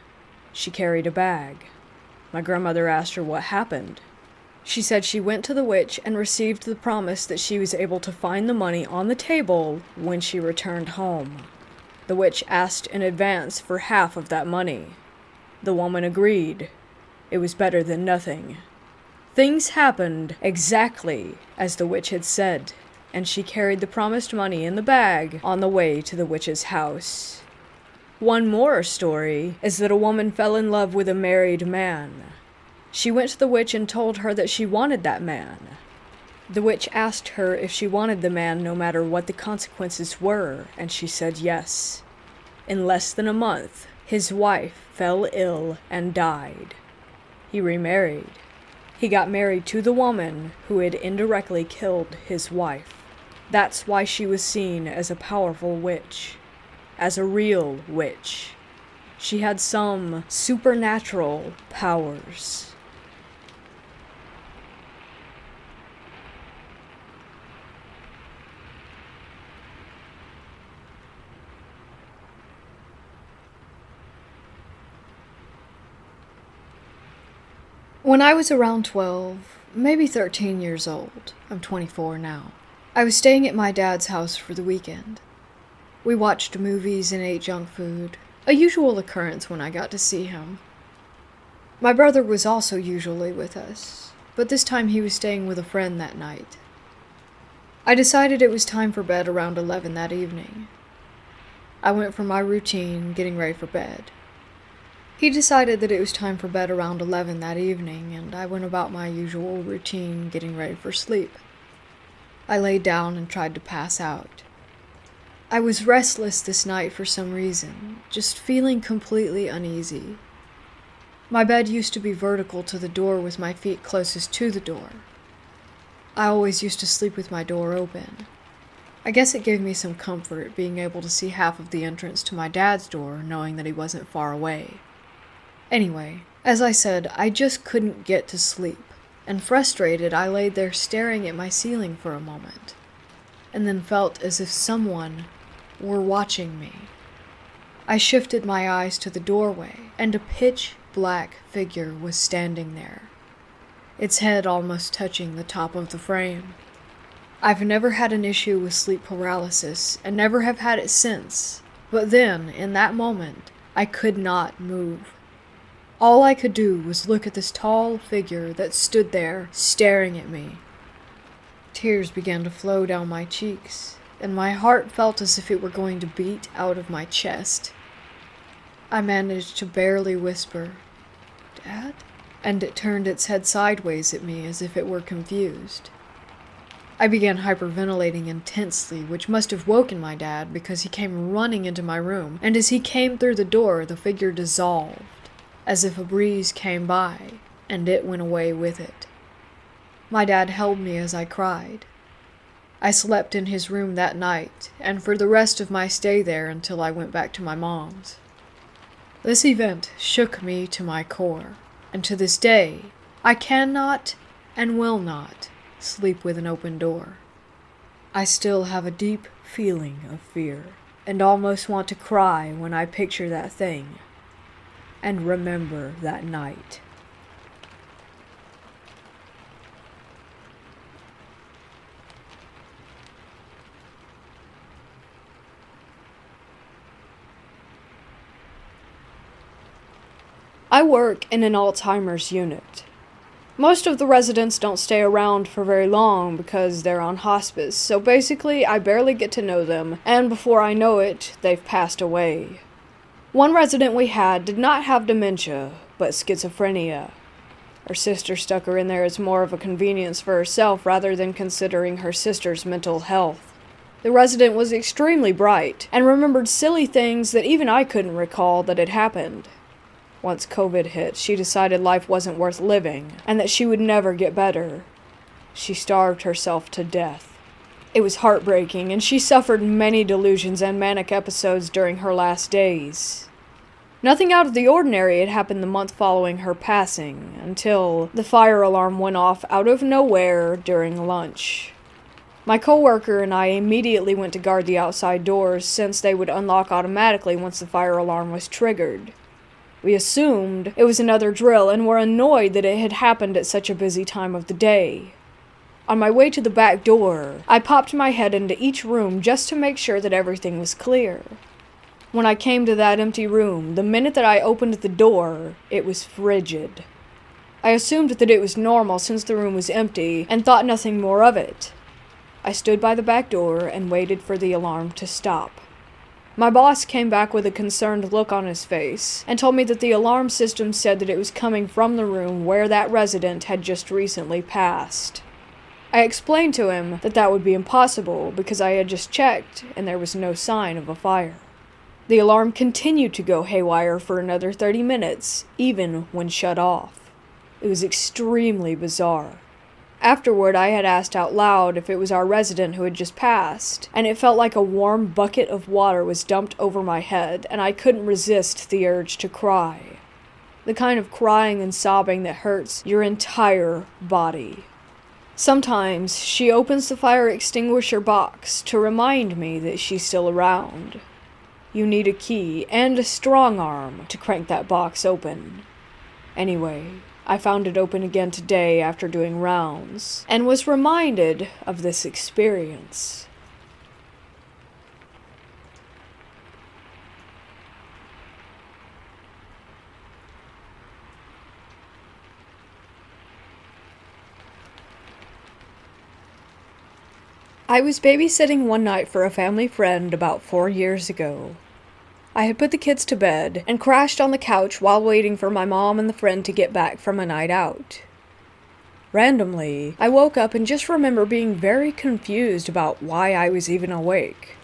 She carried a bag. My grandmother asked her what happened. She said she went to the witch and received the promise that she was able to find the money on the table when she returned home. The witch asked in advance for half of that money. The woman agreed. It was better than nothing. Things happened exactly as the witch had said, and she carried the promised money in the bag on the way to the witch's house. One more story is that a woman fell in love with a married man. She went to the witch and told her that she wanted that man. The witch asked her if she wanted the man no matter what the consequences were, and she said yes. In less than a month, his wife fell ill and died. He remarried. He got married to the woman who had indirectly killed his wife. That's why she was seen as a powerful witch, as a real witch. She had some supernatural powers. When I was around 12, maybe 13 years old, I'm 24 now, I was staying at my dad's house for the weekend. We watched movies and ate junk food, a usual occurrence when I got to see him. My brother was also usually with us, but this time he was staying with a friend that night. I decided it was time for bed around 11 that evening. I went for my routine, getting ready for bed. He decided that it was time for bed around 11 that evening, and I went about my usual routine, getting ready for sleep. I laid down and tried to pass out. I was restless this night for some reason, just feeling completely uneasy. My bed used to be vertical to the door with my feet closest to the door. I always used to sleep with my door open. I guess it gave me some comfort being able to see half of the entrance to my dad's door, knowing that he wasn't far away. Anyway, as I said, I just couldn't get to sleep, and frustrated, I laid there staring at my ceiling for a moment, and then felt as if someone were watching me. I shifted my eyes to the doorway, and a pitch-black figure was standing there, its head almost touching the top of the frame. I've never had an issue with sleep paralysis, and never have had it since, but then, in that moment, I could not move. All I could do was look at this tall figure that stood there, staring at me. Tears began to flow down my cheeks, and my heart felt as if it were going to beat out of my chest. I managed to barely whisper, "Dad?" And it turned its head sideways at me as if it were confused. I began hyperventilating intensely, which must have woken my dad because he came running into my room, and as he came through the door, the figure dissolved, as if a breeze came by, and it went away with it. My dad held me as I cried. I slept in his room that night, and for the rest of my stay there until I went back to my mom's. This event shook me to my core, and to this day, I cannot and will not sleep with an open door. I still have a deep feeling of fear, and almost want to cry when I picture that thing, and remember that night. I work in an Alzheimer's unit. Most of the residents don't stay around for very long because they're on hospice, so basically I barely get to know them, and before I know it, they've passed away. One resident we had did not have dementia, but schizophrenia. Her sister stuck her in there as more of a convenience for herself rather than considering her sister's mental health. The resident was extremely bright, and remembered silly things that even I couldn't recall that had happened. Once COVID hit, she decided life wasn't worth living, and that she would never get better. She starved herself to death. It was heartbreaking, and she suffered many delusions and manic episodes during her last days. Nothing out of the ordinary had happened the month following her passing, until the fire alarm went off out of nowhere during lunch. My coworker and I immediately went to guard the outside doors since they would unlock automatically once the fire alarm was triggered. We assumed it was another drill and were annoyed that it had happened at such a busy time of the day. On my way to the back door, I popped my head into each room just to make sure that everything was clear. When I came to that empty room, the minute that I opened the door, it was frigid. I assumed that it was normal since the room was empty and thought nothing more of it. I stood by the back door and waited for the alarm to stop. My boss came back with a concerned look on his face and told me that the alarm system said that it was coming from the room where that resident had just recently passed. I explained to him that that would be impossible because I had just checked and there was no sign of a fire. The alarm continued to go haywire for another 30 minutes, even when shut off. It was extremely bizarre. Afterward, I had asked out loud if it was our resident who had just passed, and it felt like a warm bucket of water was dumped over my head, and I couldn't resist the urge to cry. The kind of crying and sobbing that hurts your entire body. Sometimes, she opens the fire extinguisher box to remind me that she's still around. You need a key and a strong arm to crank that box open. Anyway, I found it open again today after doing rounds, and was reminded of this experience. I was babysitting one night for a family friend about 4 years ago. I had put the kids to bed and crashed on the couch while waiting for my mom and the friend to get back from a night out. Randomly, I woke up and just remember being very confused about why I was even awake.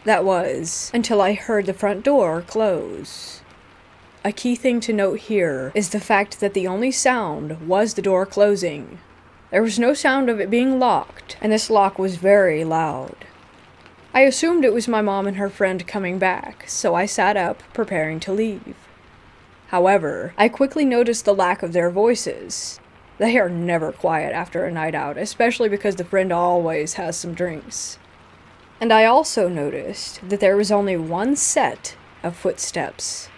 That was, until I heard the front door close. A key thing to note here is the fact that the only sound was the door closing. There was no sound of it being locked, and this lock was very loud. I assumed it was my mom and her friend coming back, so I sat up, preparing to leave. However, I quickly noticed the lack of their voices. They are never quiet after a night out, especially because the friend always has some drinks. And I also noticed that there was only one set of footsteps.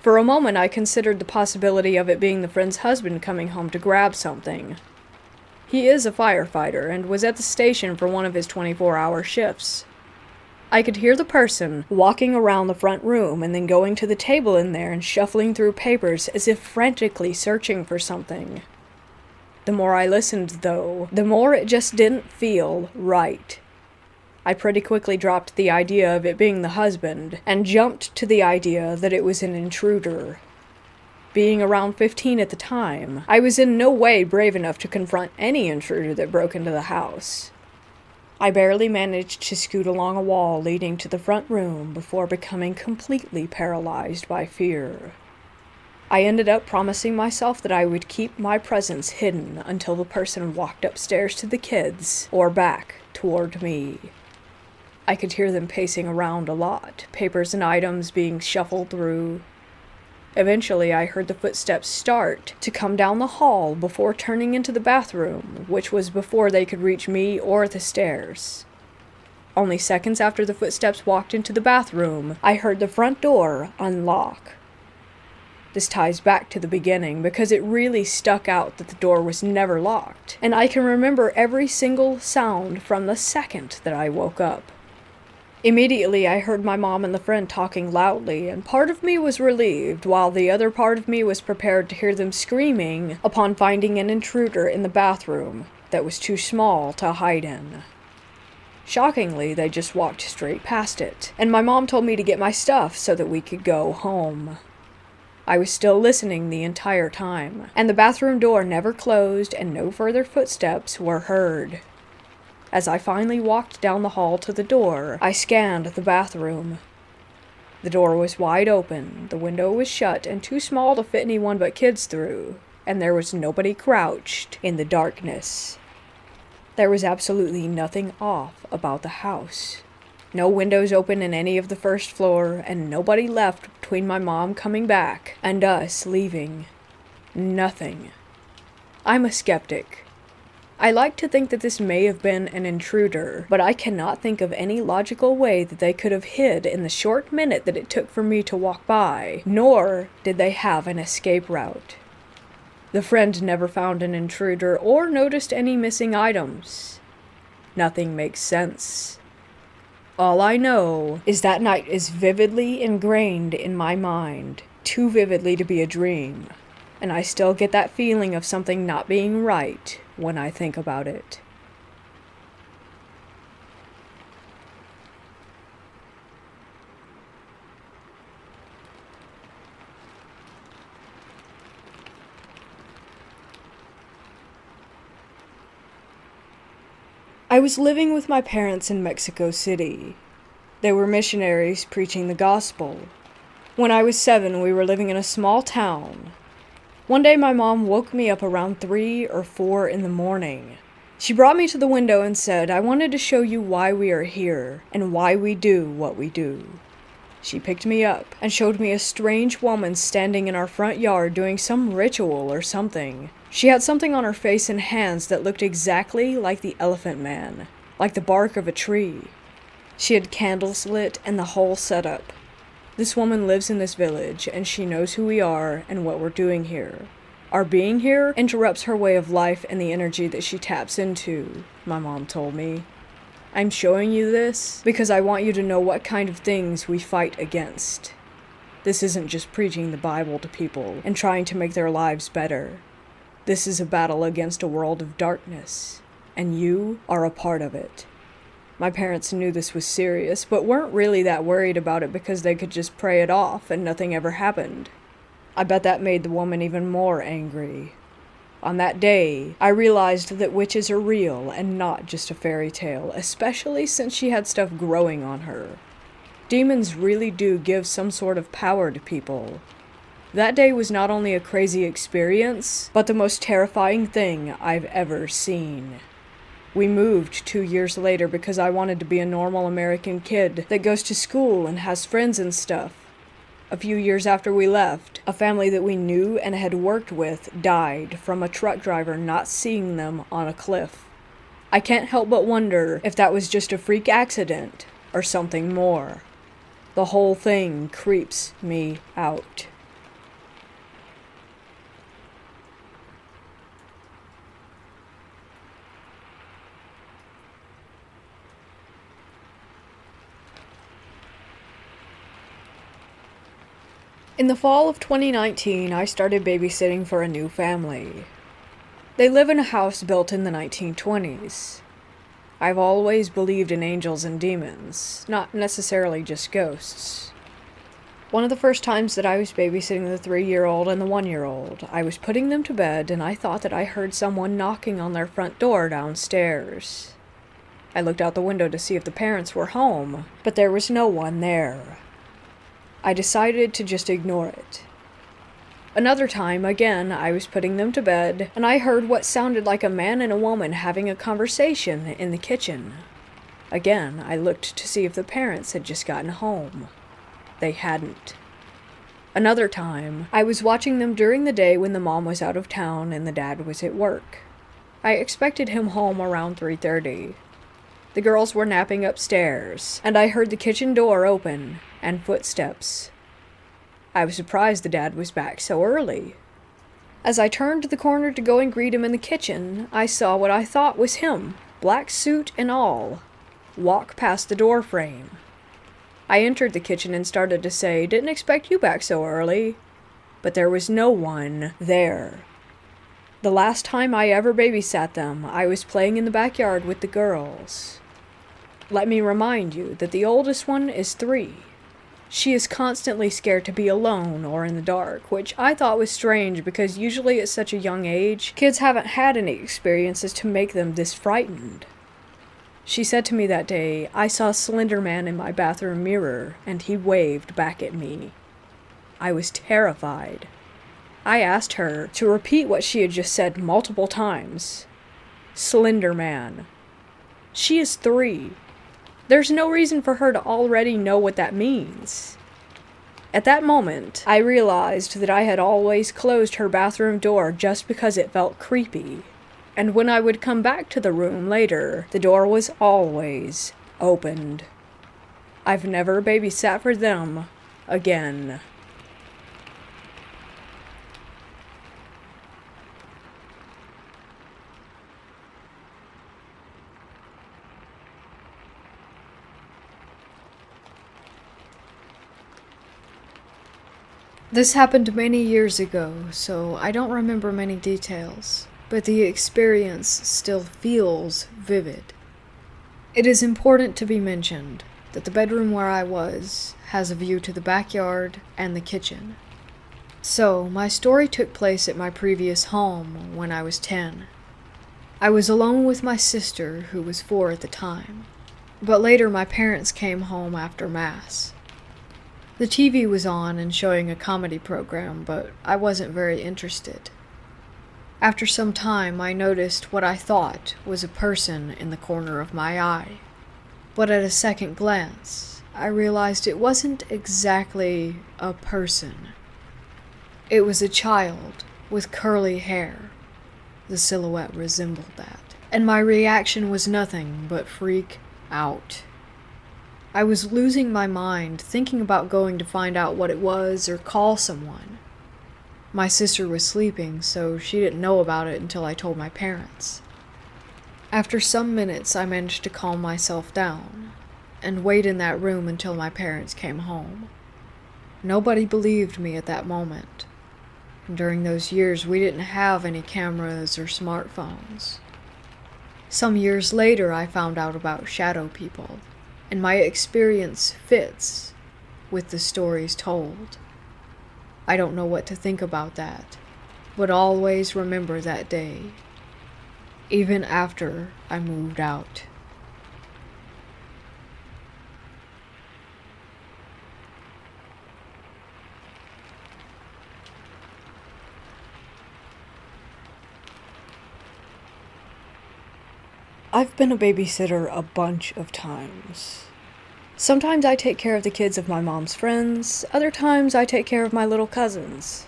For a moment, I considered the possibility of it being the friend's husband coming home to grab something. He is a firefighter and was at the station for one of his 24-hour shifts. I could hear the person walking around the front room and then going to the table in there and shuffling through papers as if frantically searching for something. The more I listened, though, the more it just didn't feel right. I pretty quickly dropped the idea of it being the husband and jumped to the idea that it was an intruder. Being around 15 at the time, I was in no way brave enough to confront any intruder that broke into the house. I barely managed to scoot along a wall leading to the front room before becoming completely paralyzed by fear. I ended up promising myself that I would keep my presence hidden until the person walked upstairs to the kids or back toward me. I could hear them pacing around a lot, papers and items being shuffled through. Eventually, I heard the footsteps start to come down the hall before turning into the bathroom, which was before they could reach me or the stairs. Only seconds after the footsteps walked into the bathroom, I heard the front door unlock. This ties back to the beginning because it really stuck out that the door was never locked, and I can remember every single sound from the second that I woke up. Immediately, I heard my mom and the friend talking loudly, and part of me was relieved, while the other part of me was prepared to hear them screaming upon finding an intruder in the bathroom that was too small to hide in. Shockingly, they just walked straight past it, and my mom told me to get my stuff so that we could go home. I was still listening the entire time, and the bathroom door never closed and no further footsteps were heard. As I finally walked down the hall to the door, I scanned the bathroom. The door was wide open, the window was shut and too small to fit anyone but kids through, and there was nobody crouched in the darkness. There was absolutely nothing off about the house. No windows open in any of the first floor, and nobody left between my mom coming back and us leaving. Nothing. I'm a skeptic. I like to think that this may have been an intruder, but I cannot think of any logical way that they could have hid in the short minute that it took for me to walk by, nor did they have an escape route. The friend never found an intruder or noticed any missing items. Nothing makes sense. All I know is that night is vividly ingrained in my mind, too vividly to be a dream, and I still get that feeling of something not being right when I think about it. I was living with my parents in Mexico City. They were missionaries preaching the gospel. When I was 7, we were living in a small town. One day my mom woke me up around 3 or 4 in the morning. She brought me to the window and said, "I wanted to show you why we are here and why we do what we do." She picked me up and showed me a strange woman standing in our front yard doing some ritual or something. She had something on her face and hands that looked exactly like the Elephant Man, like the bark of a tree. She had candles lit and the whole setup. This woman lives in this village, and she knows who we are and what we're doing here. Our being here interrupts her way of life and the energy that she taps into, my mom told me. I'm showing you this because I want you to know what kind of things we fight against. This isn't just preaching the Bible to people and trying to make their lives better. This is a battle against a world of darkness, and you are a part of it. My parents knew this was serious, but weren't really that worried about it because they could just pray it off and nothing ever happened. I bet that made the woman even more angry. On that day, I realized that witches are real and not just a fairy tale, especially since she had stuff growing on her. Demons really do give some sort of power to people. That day was not only a crazy experience, but the most terrifying thing I've ever seen. We moved 2 years later because I wanted to be a normal American kid that goes to school and has friends and stuff. A few years after we left, a family that we knew and had worked with died from a truck driver not seeing them on a cliff. I can't help but wonder if that was just a freak accident or something more. The whole thing creeps me out. In the fall of 2019, I started babysitting for a new family. They live in a house built in the 1920s. I've always believed in angels and demons, not necessarily just ghosts. One of the first times that I was babysitting the 3-year-old and the 1-year-old, I was putting them to bed and I thought that I heard someone knocking on their front door downstairs. I looked out the window to see if the parents were home, but there was no one there. I decided to just ignore it. Another time, again, I was putting them to bed, and I heard what sounded like a man and a woman having a conversation in the kitchen. Again, I looked to see if the parents had just gotten home. They hadn't. Another time, I was watching them during the day when the mom was out of town and the dad was at work. I expected him home around 3:30. The girls were napping upstairs, and I heard the kitchen door open and footsteps. I was surprised the dad was back so early. As I turned the corner to go and greet him in the kitchen, I saw what I thought was him, black suit and all, walk past the door frame. I entered the kitchen and started to say, "Didn't expect you back so early," but there was no one there. The last time I ever babysat them, I was playing in the backyard with the girls. Let me remind you that the oldest one is 3. She is constantly scared to be alone or in the dark, which I thought was strange because usually at such a young age, kids haven't had any experiences to make them this frightened. She said to me that day, "I saw a Slender Man in my bathroom mirror, and he waved back at me." I was terrified. I asked her to repeat what she had just said multiple times. Slender Man. She is 3. There's no reason for her to already know what that means. At that moment, I realized that I had always closed her bathroom door just because it felt creepy. And when I would come back to the room later, the door was always opened. I've never babysat for them again. This happened many years ago, so I don't remember many details, but the experience still feels vivid. It is important to be mentioned that the bedroom where I was has a view to the backyard and the kitchen. So, my story took place at my previous home when I was 10. I was alone with my sister, who was 4 at the time, but later my parents came home after Mass. The TV was on and showing a comedy program, but I wasn't very interested. After some time, I noticed what I thought was a person in the corner of my eye, but at a second glance, I realized it wasn't exactly a person. It was a child with curly hair. The silhouette resembled that, and my reaction was nothing but freak out. I was losing my mind, thinking about going to find out what it was or call someone. My sister was sleeping, so she didn't know about it until I told my parents. After some minutes, I managed to calm myself down and wait in that room until my parents came home. Nobody believed me at that moment. During those years, we didn't have any cameras or smartphones. Some years later, I found out about shadow people, and my experience fits with the stories told. I don't know what to think about that, but always remember that day, even after I moved out. I've been a babysitter a bunch of times. Sometimes I take care of the kids of my mom's friends, other times I take care of my little cousins.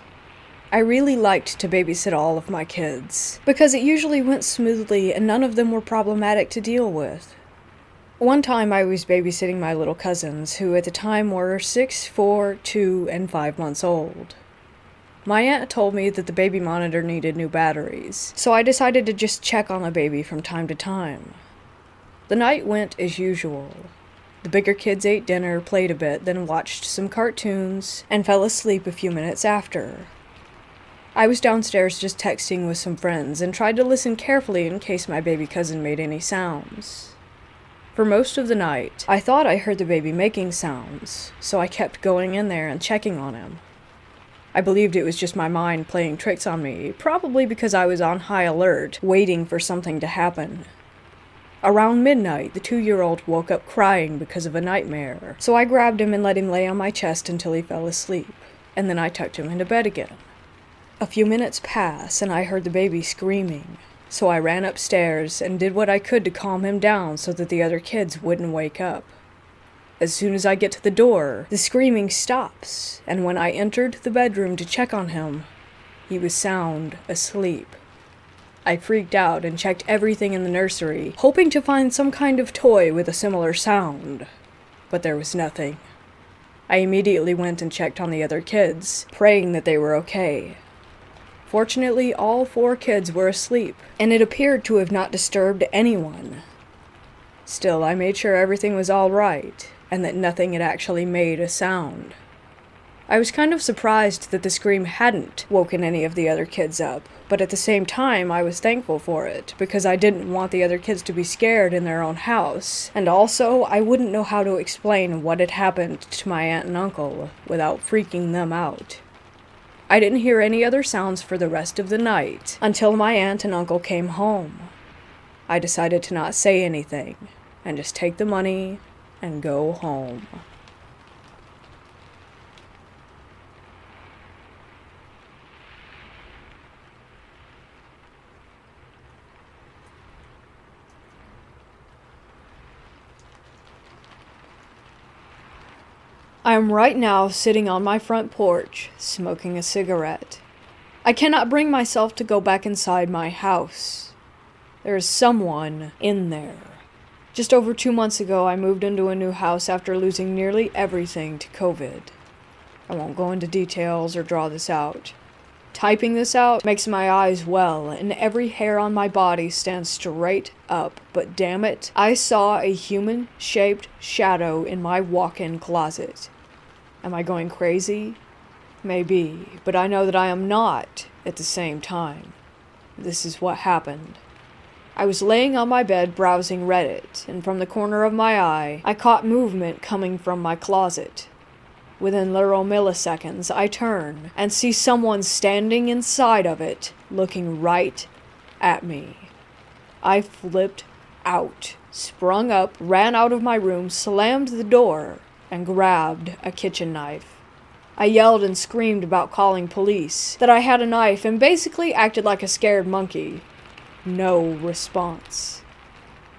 I really liked to babysit all of my kids, because it usually went smoothly and none of them were problematic to deal with. One time I was babysitting my little cousins, who at the time were 6, 4, 2, and 5 months old. My aunt told me that the baby monitor needed new batteries, so I decided to just check on the baby from time to time. The night went as usual. The bigger kids ate dinner, played a bit, then watched some cartoons, and fell asleep a few minutes after. I was downstairs just texting with some friends and tried to listen carefully in case my baby cousin made any sounds. For most of the night, I thought I heard the baby making sounds, so I kept going in there and checking on him. I believed it was just my mind playing tricks on me, probably because I was on high alert, waiting for something to happen. Around midnight, the 2-year-old woke up crying because of a nightmare, so I grabbed him and let him lay on my chest until he fell asleep, and then I tucked him into bed again. A few minutes passed, and I heard the baby screaming, so I ran upstairs and did what I could to calm him down so that the other kids wouldn't wake up. As soon as I get to the door, the screaming stops, and when I entered the bedroom to check on him, he was sound asleep. I freaked out and checked everything in the nursery, hoping to find some kind of toy with a similar sound, but there was nothing. I immediately went and checked on the other kids, praying that they were okay. Fortunately, all 4 kids were asleep, and it appeared to have not disturbed anyone. Still, I made sure everything was all right, and that nothing had actually made a sound. I was kind of surprised that the scream hadn't woken any of the other kids up, but at the same time I was thankful for it, because I didn't want the other kids to be scared in their own house, and also I wouldn't know how to explain what had happened to my aunt and uncle without freaking them out. I didn't hear any other sounds for the rest of the night, until my aunt and uncle came home. I decided to not say anything, and just take the money and go home. I am right now sitting on my front porch, smoking a cigarette. I cannot bring myself to go back inside my house. There is someone in there. Just over 2 months ago, I moved into a new house after losing nearly everything to COVID. I won't go into details or draw this out. Typing this out makes my eyes well, and every hair on my body stands straight up, but damn it, I saw a human-shaped shadow in my walk-in closet. Am I going crazy? Maybe, but I know that I am not at the same time. This is what happened. I was laying on my bed browsing Reddit, and from the corner of my eye, I caught movement coming from my closet. Within literal milliseconds, I turn and see someone standing inside of it, looking right at me. I flipped out, sprung up, ran out of my room, slammed the door, and grabbed a kitchen knife. I yelled and screamed about calling police, that I had a knife, and basically acted like a scared monkey. No response.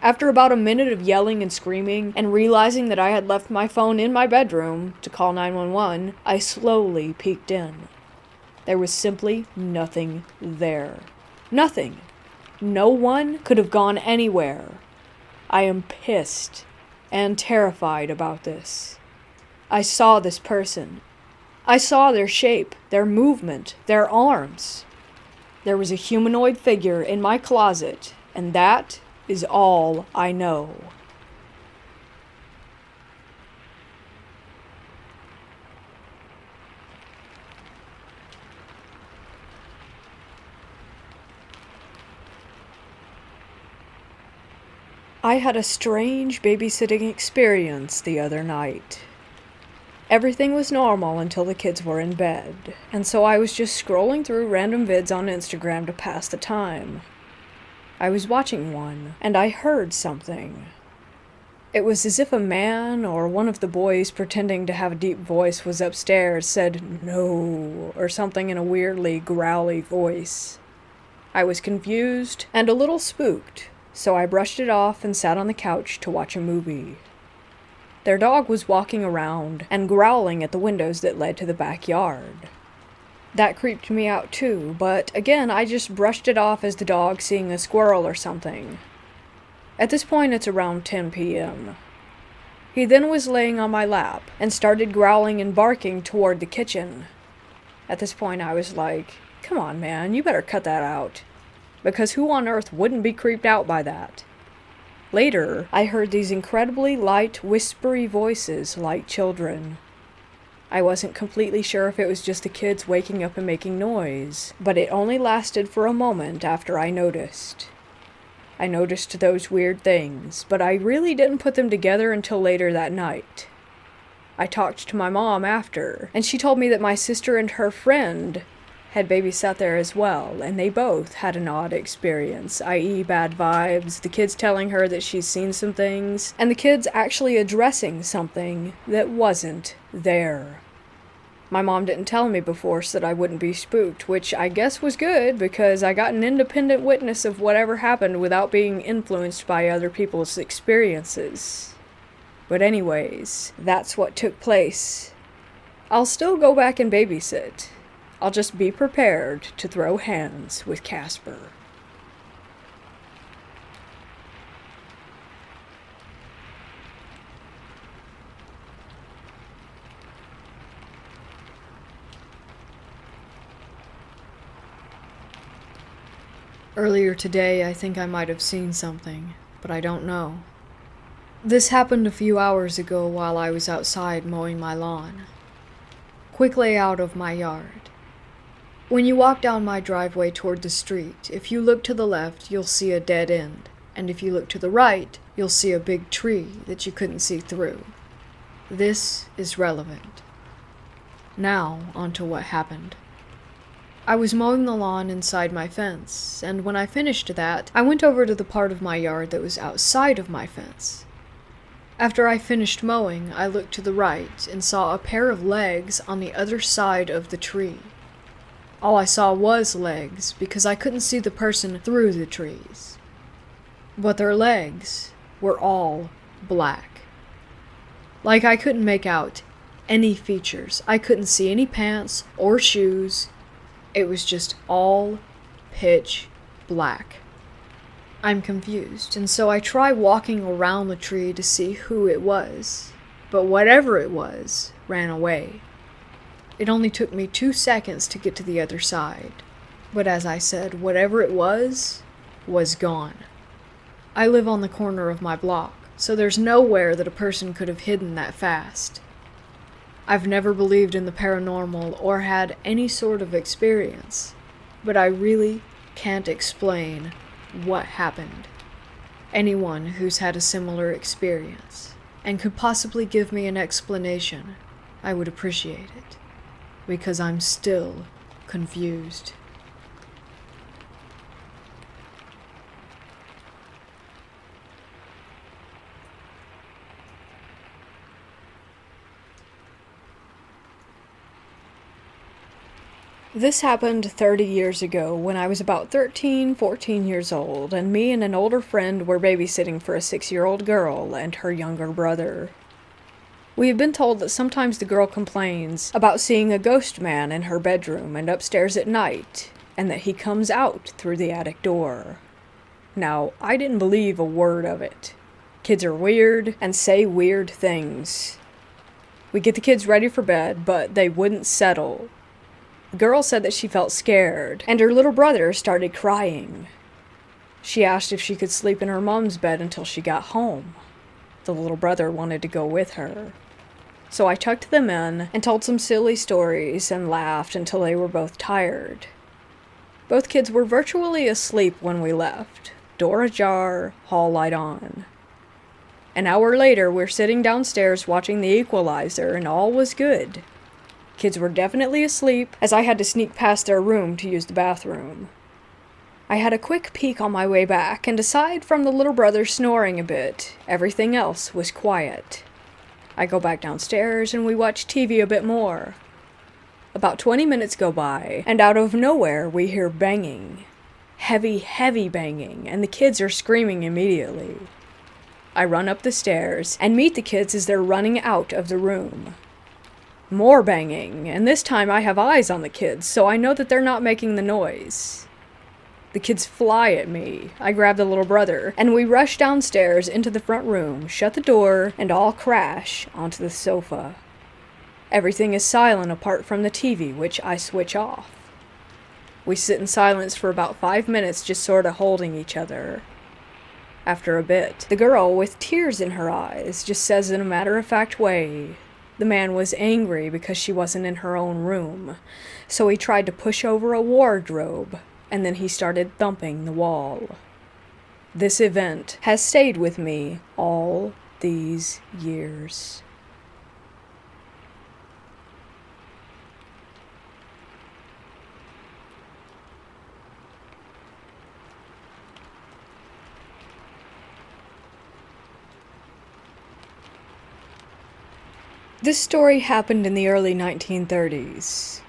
After about a minute of yelling and screaming, and realizing that I had left my phone in my bedroom to call 911, I slowly peeked in. There was simply nothing there. Nothing. No one could have gone anywhere. I am pissed and terrified about this. I saw this person. I saw their shape, their movement, their arms. There was a humanoid figure in my closet, and that is all I know. I had a strange babysitting experience the other night. Everything was normal until the kids were in bed, and so I was just scrolling through random vids on Instagram to pass the time. I was watching one, and I heard something. It was as if a man or one of the boys pretending to have a deep voice was upstairs, said "no" or something in a weirdly growly voice. I was confused and a little spooked, so I brushed it off and sat on the couch to watch a movie. Their dog was walking around and growling at the windows that led to the backyard. That creeped me out too, but again, I just brushed it off as the dog seeing a squirrel or something. At this point, it's around 10 p.m. He then was laying on my lap and started growling and barking toward the kitchen. At this point, I was like, come on, man, you better cut that out. Because who on earth wouldn't be creeped out by that? Later, I heard these incredibly light, whispery voices like children. I wasn't completely sure if it was just the kids waking up and making noise, but it only lasted for a moment after I noticed. I noticed those weird things, but I really didn't put them together until later that night. I talked to my mom after, and she told me that my sister and her friend had babysat there as well, and they both had an odd experience, i.e. bad vibes, the kids telling her that she's seen some things, and the kids actually addressing something that wasn't there. My mom didn't tell me before so that I wouldn't be spooked, which I guess was good because I got an independent witness of whatever happened without being influenced by other people's experiences. But anyways, that's what took place. I'll still go back and babysit. I'll just be prepared to throw hands with Casper. Earlier today, I think I might have seen something, but I don't know. This happened a few hours ago while I was outside mowing my lawn. Quick layout of my yard. When you walk down my driveway toward the street, if you look to the left, you'll see a dead end, and if you look to the right, you'll see a big tree that you couldn't see through. This is relevant. Now, on to what happened. I was mowing the lawn inside my fence, and when I finished that, I went over to the part of my yard that was outside of my fence. After I finished mowing, I looked to the right and saw a pair of legs on the other side of the tree. All I saw was legs, because I couldn't see the person through the trees. But their legs were all black. Like I couldn't make out any features. I couldn't see any pants or shoes. It was just all pitch black. I'm confused, and so I try walking around the tree to see who it was. But whatever it was ran away. It only took me 2 seconds to get to the other side. But as I said, whatever it was gone. I live on the corner of my block, so there's nowhere that a person could have hidden that fast. I've never believed in the paranormal or had any sort of experience, but I really can't explain what happened. Anyone who's had a similar experience and could possibly give me an explanation, I would appreciate it. Because I'm still confused. This happened 30 years ago when I was about 13, 14 years old, and me and an older friend were babysitting for a 6-year-old girl and her younger brother. We have been told that sometimes the girl complains about seeing a ghost man in her bedroom and upstairs at night, and that he comes out through the attic door. Now, I didn't believe a word of it. Kids are weird and say weird things. We get the kids ready for bed, but they wouldn't settle. The girl said that she felt scared, and her little brother started crying. She asked if she could sleep in her mom's bed until she got home. The little brother wanted to go with her. So I tucked them in and told some silly stories and laughed until they were both tired. Both kids were virtually asleep when we left. Door ajar, hall light on. An hour later, we're sitting downstairs watching The Equalizer, and all was good. Kids were definitely asleep, as I had to sneak past their room to use the bathroom. I had a quick peek on my way back, and aside from the little brother snoring a bit, everything else was quiet. I go back downstairs, and we watch TV a bit more. About 20 minutes go by, and out of nowhere we hear banging. Heavy, heavy banging, and the kids are screaming immediately. I run up the stairs, and meet the kids as they're running out of the room. More banging, and this time I have eyes on the kids, so I know that they're not making the noise. The kids fly at me. I grab the little brother, and we rush downstairs into the front room, shut the door, and all crash onto the sofa. Everything is silent apart from the TV, which I switch off. We sit in silence for about 5 minutes, just sort of holding each other. After a bit, the girl, with tears in her eyes, just says in a matter-of-fact way, the man was angry because she wasn't in her own room, so he tried to push over a wardrobe, and then he started thumping the wall. This event has stayed with me all these years. This story happened in the early 1930s.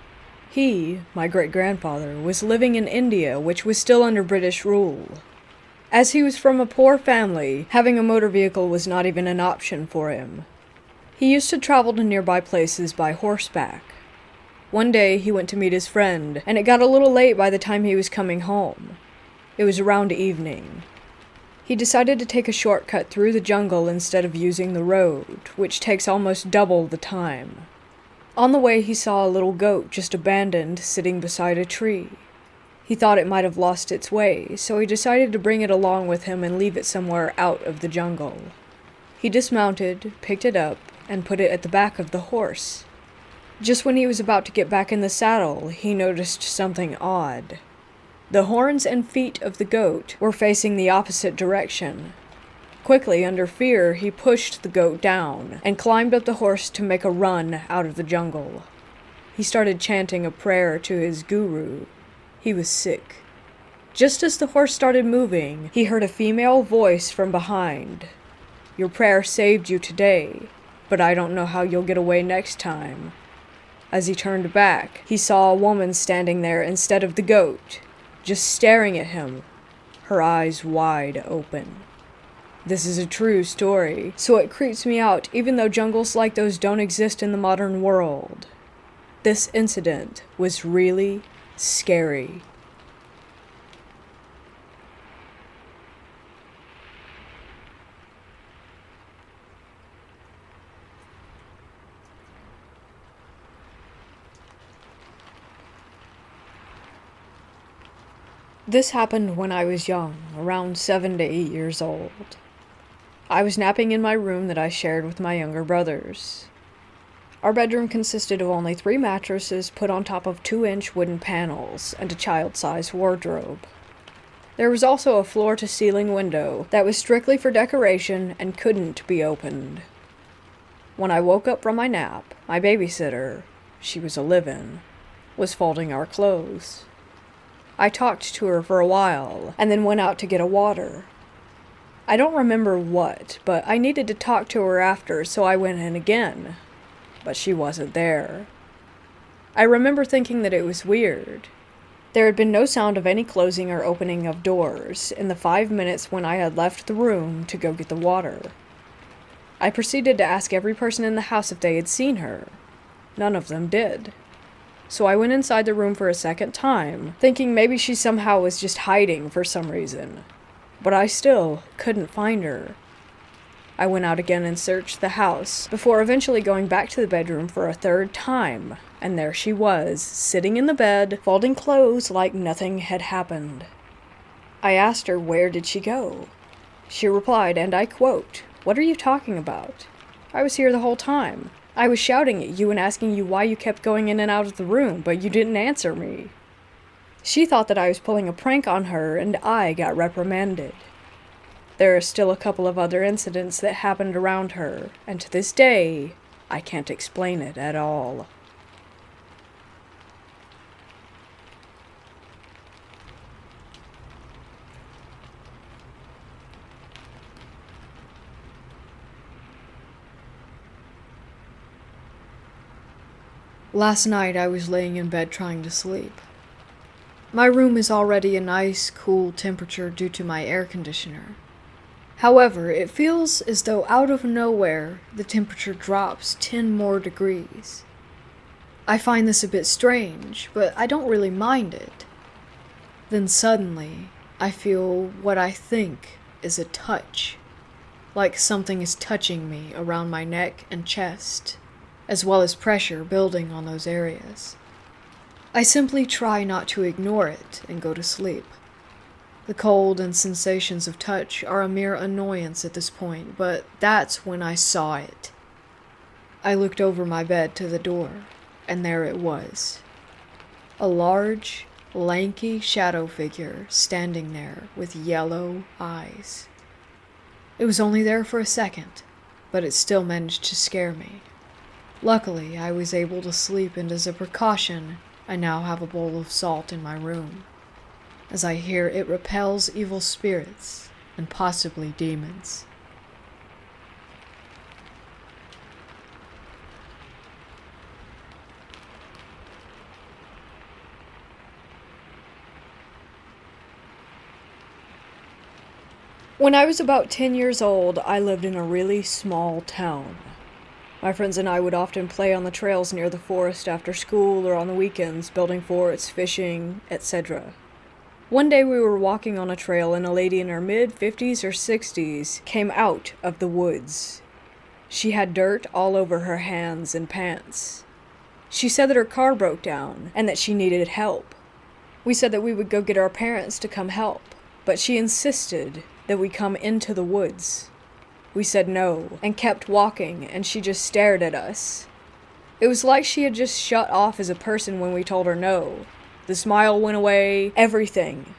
He, my great-grandfather, was living in India, which was still under British rule. As he was from a poor family, having a motor vehicle was not even an option for him. He used to travel to nearby places by horseback. One day he went to meet his friend, and it got a little late by the time he was coming home. It was around evening. He decided to take a shortcut through the jungle instead of using the road, which takes almost double the time. On the way, he saw a little goat just abandoned, sitting beside a tree. He thought it might have lost its way, so he decided to bring it along with him and leave it somewhere out of the jungle. He dismounted, picked it up, and put it at the back of the horse. Just when he was about to get back in the saddle, he noticed something odd. The horns and feet of the goat were facing the opposite direction. Quickly, under fear, he pushed the goat down and climbed up the horse to make a run out of the jungle. He started chanting a prayer to his guru. He was sick. Just as the horse started moving, he heard a female voice from behind. "Your prayer saved you today, but I don't know how you'll get away next time." As he turned back, he saw a woman standing there instead of the goat, just staring at him, her eyes wide open. This is a true story, so it creeps me out even though jungles like those don't exist in the modern world. This incident was really scary. This happened when I was young, around 7 to 8 years old. I was napping in my room that I shared with my younger brothers. Our bedroom consisted of only 3 mattresses put on top of 2-inch wooden panels and a child-sized wardrobe. There was also a floor-to-ceiling window that was strictly for decoration and couldn't be opened. When I woke up from my nap, my babysitter, she was a live-in, was folding our clothes. I talked to her for a while, and then went out to get a water. I don't remember what, but I needed to talk to her after, so I went in again. But she wasn't there. I remember thinking that it was weird. There had been no sound of any closing or opening of doors in the 5 minutes when I had left the room to go get the water. I proceeded to ask every person in the house if they had seen her. None of them did. So I went inside the room for a second time, thinking maybe she somehow was just hiding for some reason. But I still couldn't find her. I went out again and searched the house, before eventually going back to the bedroom for a third time, and there she was, sitting in the bed, folding clothes like nothing had happened. I asked her where did she go. She replied, and I quote, "What are you talking about? I was here the whole time. I was shouting at you and asking you why you kept going in and out of the room, but you didn't answer me." She thought that I was pulling a prank on her, and I got reprimanded. There are still a couple of other incidents that happened around her, and to this day, I can't explain it at all. Last night I was laying in bed trying to sleep. My room is already a nice, cool temperature due to my air conditioner. However, it feels as though out of nowhere the temperature drops 10 more degrees. I find this a bit strange, but I don't really mind it. Then suddenly, I feel what I think is a touch, like something is touching me around my neck and chest, as well as pressure building on those areas. I simply try not to ignore it and go to sleep. The cold and sensations of touch are a mere annoyance at this point, but that's when I saw it. I looked over my bed to the door, and there it was. A large, lanky shadow figure standing there with yellow eyes. It was only there for a second, but it still managed to scare me. Luckily, I was able to sleep, and as a precaution, I now have a bowl of salt in my room, as I hear it repels evil spirits and possibly demons. When I was about 10 years old, I lived in a really small town. My friends and I would often play on the trails near the forest after school or on the weekends, building forts, fishing, etc. One day we were walking on a trail and a lady in her mid-50s or 60s came out of the woods. She had dirt all over her hands and pants. She said that her car broke down and that she needed help. We said that we would go get our parents to come help, but she insisted that we come into the woods. We said no, and kept walking, and she just stared at us. It was like she had just shut off as a person when we told her no. The smile went away, everything.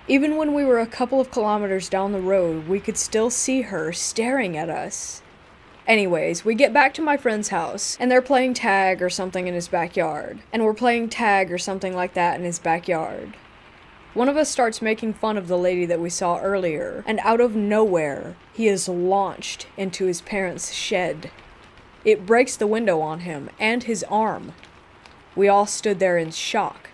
Even when we were a couple of kilometers down the road, we could still see her staring at us. Anyways, we get back to my friend's house, and they're playing tag or something in his backyard. And we're playing tag or something like that in his backyard. One of us starts making fun of the lady that we saw earlier, and out of nowhere, he is launched into his parents' shed. It breaks the window on him and his arm. We all stood there in shock.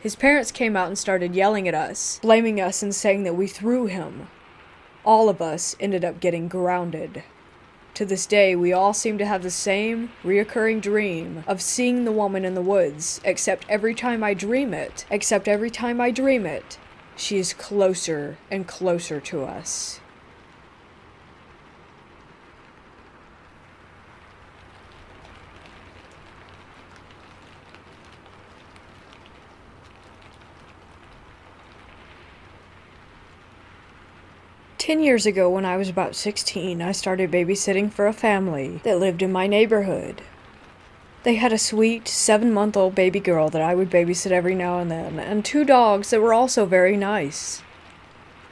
His parents came out and started yelling at us, blaming us and saying that we threw him. All of us ended up getting grounded. To this day, we all seem to have the same reoccurring dream of seeing the woman in the woods, except every time I dream it, she is closer and closer to us. "10 years ago, when I was about 16, I started babysitting for a family that lived in my neighborhood. They had a sweet 7-month-old baby girl that I would babysit every now and then, and 2 dogs that were also very nice.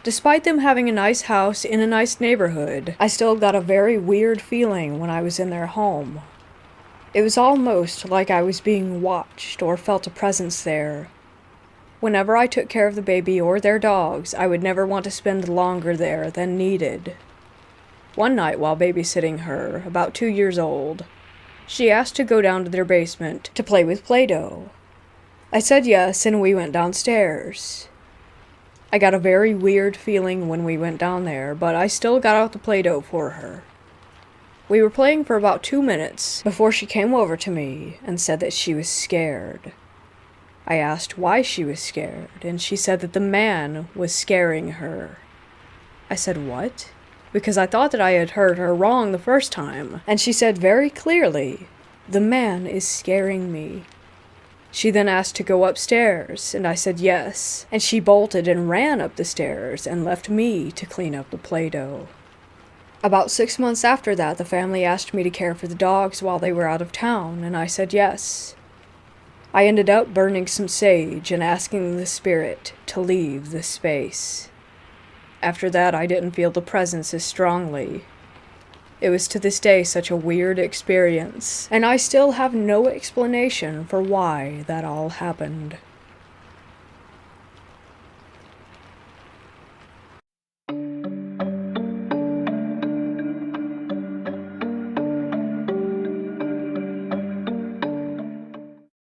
Despite them having a nice house in a nice neighborhood, I still got a very weird feeling when I was in their home. It was almost like I was being watched or felt a presence there. Whenever I took care of the baby or their dogs, I would never want to spend longer there than needed. One night while babysitting her, about 2 years old, She asked to go down to their basement to play with Play-Doh. I said yes, and we went downstairs. I got a very weird feeling when we went down there, but I still got out the Play-Doh for her. We were playing for about 2 minutes before she came over to me and said that she was scared. I asked why she was scared, and she said that the man was scaring her. I said, "What?" Because I thought that I had heard her wrong the first time, and she said very clearly, "The man is scaring me." She then asked to go upstairs, and I said yes, and she bolted and ran up the stairs and left me to clean up the Play-Doh. About 6 months after that, the family asked me to care for the dogs while they were out of town, and I said yes. I ended up burning some sage and asking the spirit to leave the space. After that, I didn't feel the presence as strongly. It was to this day such a weird experience, and I still have no explanation for why that all happened.